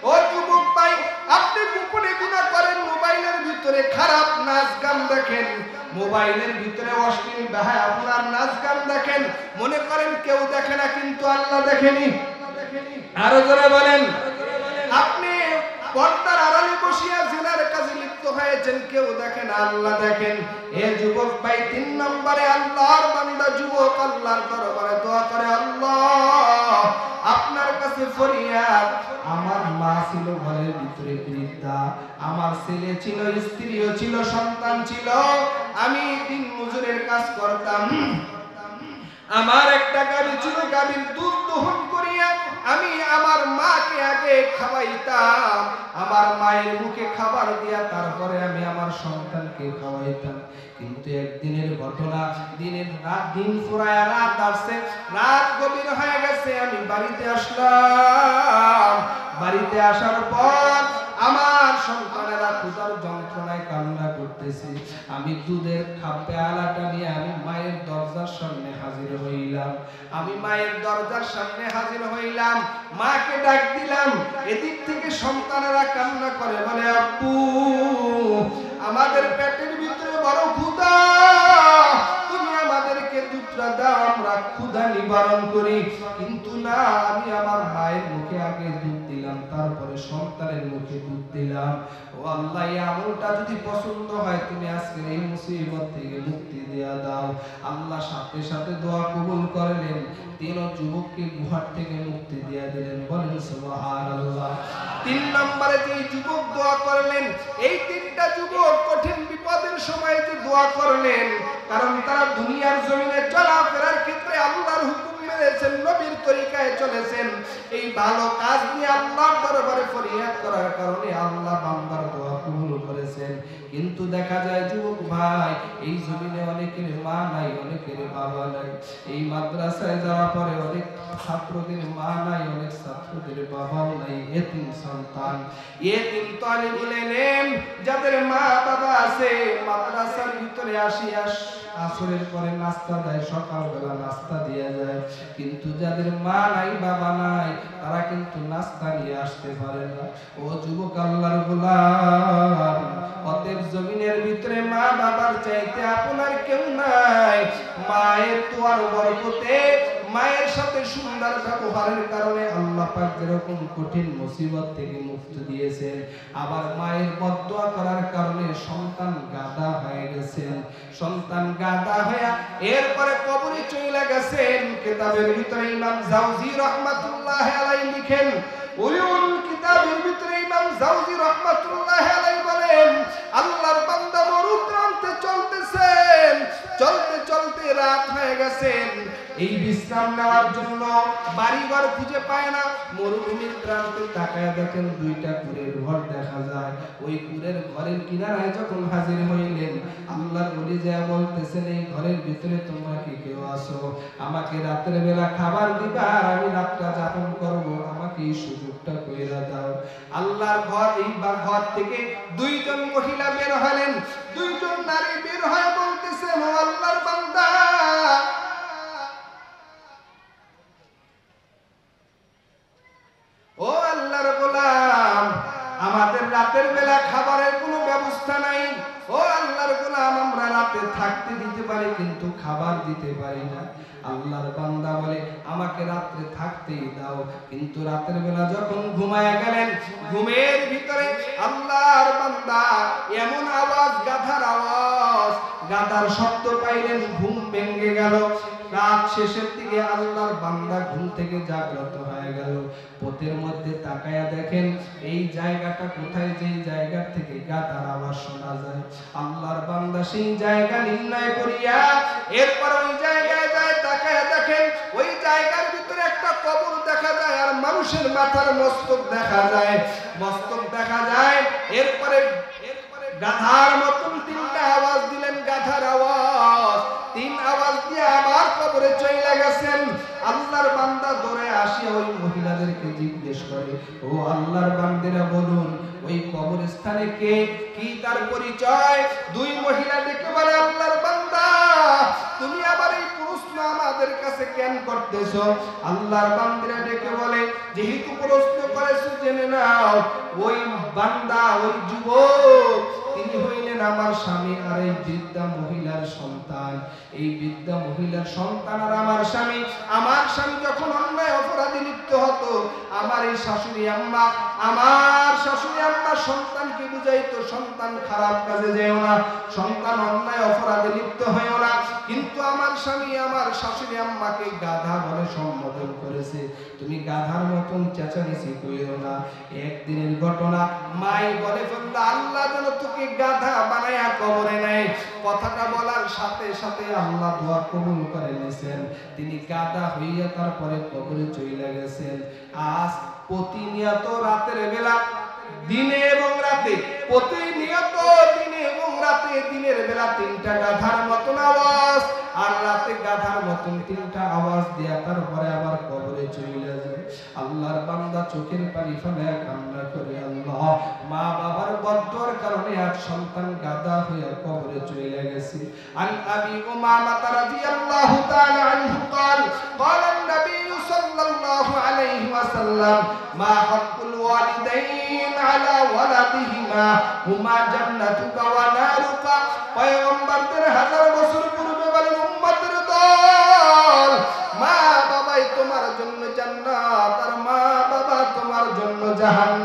ও যুবক ভাই, আপনি গোপনে গুনাহ করেন, মোবাইলের ভিতরে খারাপ নাচ গান দেখেন, মোবাইলের ভিতরে অশ্লীল বেহায়াপনার নাচ গান দেখেন, মনে করেন কেউ দেখে না, কিন্তু আল্লাহ দেখেনি। আরো জোরে বলেন। আপনি পর্দার আড়ালে বসিয়া জিনার কাজে লিপ্ত হয়েছেন, কেউ দেখেন, আল্লাহ দেখেন। এ যুবক ভাই, 3 নম্বরে আল্লাহর বান্দা যুবক আল্লাহর দরবারে দোয়া করে, আল্লাহ আপনার কাছে ফরিয়াদ, আমার মা ছিল ঘরের ভিতরে বৃদ্ধা, আমার ছেলে ছিল, স্ত্রীও ছিল, সন্তান ছিল, আমি দিন মজুরের কাজ করতাম, আমার একটা গাভী ছিল, গাভীর দুধ দহন করিয়া আমি আমার মাকে আগে খাওয়াইতাম, আমার মায়ের মুখে খাবার দিয়া তারপরে আমি আমার সন্তানকে খাওয়াইতাম। কিন্তু একদিনের ঘটনা, দিন ফুরায়া রাত আসছে, রাত গভীর হয়ে গেছে, আমি বাড়িতে আসলাম। বাড়িতে আসার পর আমার সন্তানেরা ক্ষুধার যন্ত্রণায় কান্না করতেছে। আমি দুধের পেয়ালাটা নিয়ে আমি মায়ের দরজার সামনে হাজির হইলাম। মাকে ডাক দিলাম। এদিক থেকে সন্তানেরা কান্না করে, বলে, আব্বু আমাদের পেটের ভিতরে বড় ক্ষুধা, তুমি আমাদেরকে দুধটা দাও, আমরা ক্ষুধা নিবারণ করি। কিন্তু না, আমি আমার মায়ের মুখে আগে দুধ দিলাম, তারপরে সন্তানের মুখে দুধ দিলাম। ও আল্লাহ, এই আমলটা যদি পছন্দ হয়, তুমি আজকের এই মুসিবত থেকে মুক্তি দেয়া দাও। আল্লাহ সাথে সাথে দোয়া কবুল করলেন, 3 যুবককে গুহার থেকে মুক্তি দেয়া দিলেন। বলেন সুবহানাল্লাহ। 3 নম্বরে যে যুবক দোয়া করলেন, এই 3টা যুবক কঠিন বিপদের সময় যে দোয়া করলেন, কারণ তারা দুনিয়ার জমিনে চলাফেরার ক্ষেত্রে আল্লাহর হুকুম মেনেছেন, নবীর তরিকায় চলেছেন। এই ভালো কাজ নিয়ে আল্লাহর দরবারে ফরিয়াদ করার কারণে আল্লাহ বান্দার দোয়া কবুল করেছেন। করেছেন। কিন্তু দেখা যায় যুবক ভাই, এই জমিনে অনেকের মা নাই, অনেকের বাবা নাই। এই মাদ্রাসায় যাওয়ার পরে অনেক ছাত্রদের মা নাই, অনেক ছাত্রদের বাবাও নাই, এতিম সন্তান, এতিম তালিবুল ইলম যাদের মা বাবা আছে, মাদ্রাসার ভিতরে আসরের পরে নাস্তা দেয়, সকালবেলা নাস্তা দিয়ে যায়। কিন্তু যাদের মা নাই বাবা নাই, তারা কিন্তু নাস্তা নিয়ে আসতে পারে না। ও যুবক আল্লাহর গোলাম, অতএব জমিনের ভিতরে মা বাবার চাইতে আপনার কেউ নাই। মায়ের তোয়ার বরকতে, মায়ের সাথে সুন্দর ব্যবহারের কারণে আল্লাহ পাক যেরকম কঠিন মুসিবত থেকে মুক্তি দিয়েছেন, আবার মায়ের বদদোয়া করার কারণে সন্তান গাদা হয়ে গেছেন। সন্তান গাদা হয়ে এরপরে কবরে চলে গেছেন। কিতাবের ভিতরে ইমাম জাওজি রাহমাতুল্লাহ আলাইহি লিখেন, উলুল কিতাবের ভিতরে ইমাম জাওজি রাহমাতুল্লাহ আলাইহি বলেন, আল্লাহর বান্দা মরুপ্রান্তে চলতেছেন, চলতে চলতে রাত হয়ে গেছেন। এই বিশ্রাম নেওয়ার জন্য বাড়িঘর খুঁজে পায় না। মরুভূমির প্রান্তে তাকায় দেখেন দুইটা কুড়ের ঘর দেখা যায়। ওই কুড়ের ঘরের কিনারায় যখন হাজির হইলেন, আল্লাহর ওলি যায় বলতেছেন, এই ঘরের ভিতরে তোমরা কি কেউ আসো? আমাকে রাতের বেলা খাবার দিবা, আর আমি রাতটা যাপন করব, আমাকে এই সুযোগটা কইরা দাও। আল্লাহর ঘর, এই ঘর থেকে দুইজন মহিলা বের হলেন, দুইজন নারী বের হয়ে বলতেছেন, ও আল্লাহর বান্দা, ও আল্লাহর গোলাম, আমাদের রাতের বেলা খাবারের কোনো ব্যবস্থা নাই। ও আল্লাহর গোলাম, আমরা রাতে থাকতে দিতে পারি কিন্তু খাবার দিতে পারি না। আল্লাহর বান্দা বলে, আমাকে রাত্রে থাকতেই দাও। কিন্তু রাতের বেলা যখন ঘুমায়া গেলেন, ঘুমের ভিতরে আল্লাহর বান্দা এমন আওয়াজ, গাধার আওয়াজ, গাধার শব্দ পাইলেন, ঘুম ভেঙে গেল। রাত শেষের দিকে আল্লাহর বান্দা ঘুম থেকে জাগ্রত হয়ে গেল। পথের মধ্যে তাকায়া দেখেন এই জায়গাটা কোথায়, যেই জায়গা থেকে গাধার আওয়াজ শোনা যায়। আল্লাহর বান্দা সেই জায়গা নির্ণয় করিয়া এরপর ওই জায়গায় যায়, তাকায়া দেখেন ওই জায়গার ভিতরে একটা কবর দেখা যায়, আর মানুষের মাথার মস্তক দেখা যায়, মস্তক দেখা যায়। এরপরে গাধার মতন তিনটা আওয়াজ দিলেন, গাধার আওয়াজ, তিন আওয়াজ দিয়ে আবার কবরে চলে গেছেন। আল্লাহর বান্দা দৌড়ে আসিয়া ওই মহিলাদেরকে জিজ্ঞেস করে, ও আল্লাহর বান্দেরা বলুন, ওই কবরস্থানে কে, কি তার পরিচয়? দুই মহিলা ডেকে বলে, আল্লাহর বান্দা, তুমি আবার এই প্রশ্ন আমাদের কাছে কেন করতেছো? আল্লাহর বান্দারা ডেকে বলে, যেহেতু প্রশ্ন করেছো জেনে নাও, ওই বান্দা, ওই যুবক, তিনি হইলেন আমার স্বামী আর এই বৃদ্ধা মহিলার সন্তান। এই বৃদ্ধা মহিলার সন্তান আর আমার স্বামী। আমার স্বামী যখন অন্যায় অপরাধে লিপ্ত হতো, আমার এই শাশুড়ি আম্মা, আমার শাশুড়ি আম্মা সন্তানকে বুঝাইতো, সন্তান খারাপ কাজে যেও না, সন্তান অন্যায় অপরাধে লিপ্ত হয়েও না। কিন্তু আমার স্বামী আমার শাশুড়ি আম্মাকে গাধা বলে সম্বোধন করেছে। তুমি গাধার মতন চেঁচামেচি করিও না। একদিনের ঘটনা, মাই বলে ফেলল, আল্লাহ যেন তোকে গাধা বানায়া কবরে নেয়। কথাটা বলার সাথে সাথে আল্লাহ দোয়া কবুল করে নিয়েছেন। তিনি গাধা হইয়া তারপরে কবরে চলে গেছেন। আজ প্রতিনিয়ত রাতের বেলা, দিনে এবং রাতে, প্রতিনিয়ত দিনে এবং রাতে, দিনের বেলা তিনটা গাধার মতন আওয়াজ, আর রাতে গাধার মতন তিনটা আওয়াজ দিয়া তারপরে আবার কবরে চলে যায়। আল্লাহর বান্দা চোখের পানি ফেলে কান্না করে, আল্লাহ, মা বাবার বদদোয়ার কারণে আজ সন্তান গাধা হয়ে কবরে চলে গেছে। আন আবি উমামা রাদিয়াল্লাহু তাআলা আনহু قال قال النبي صلى الله عليه وسلم ما حق الوالدين على ولدهما هما جنتك ونارك। পয়গম্বরদের হাজার বছর পূর্বে বলেন, উম্মতের দল, মা বাবাই তোমার জন্য জান্নাত, আর মা বাবা তোমার জন্য জাহান্নাম।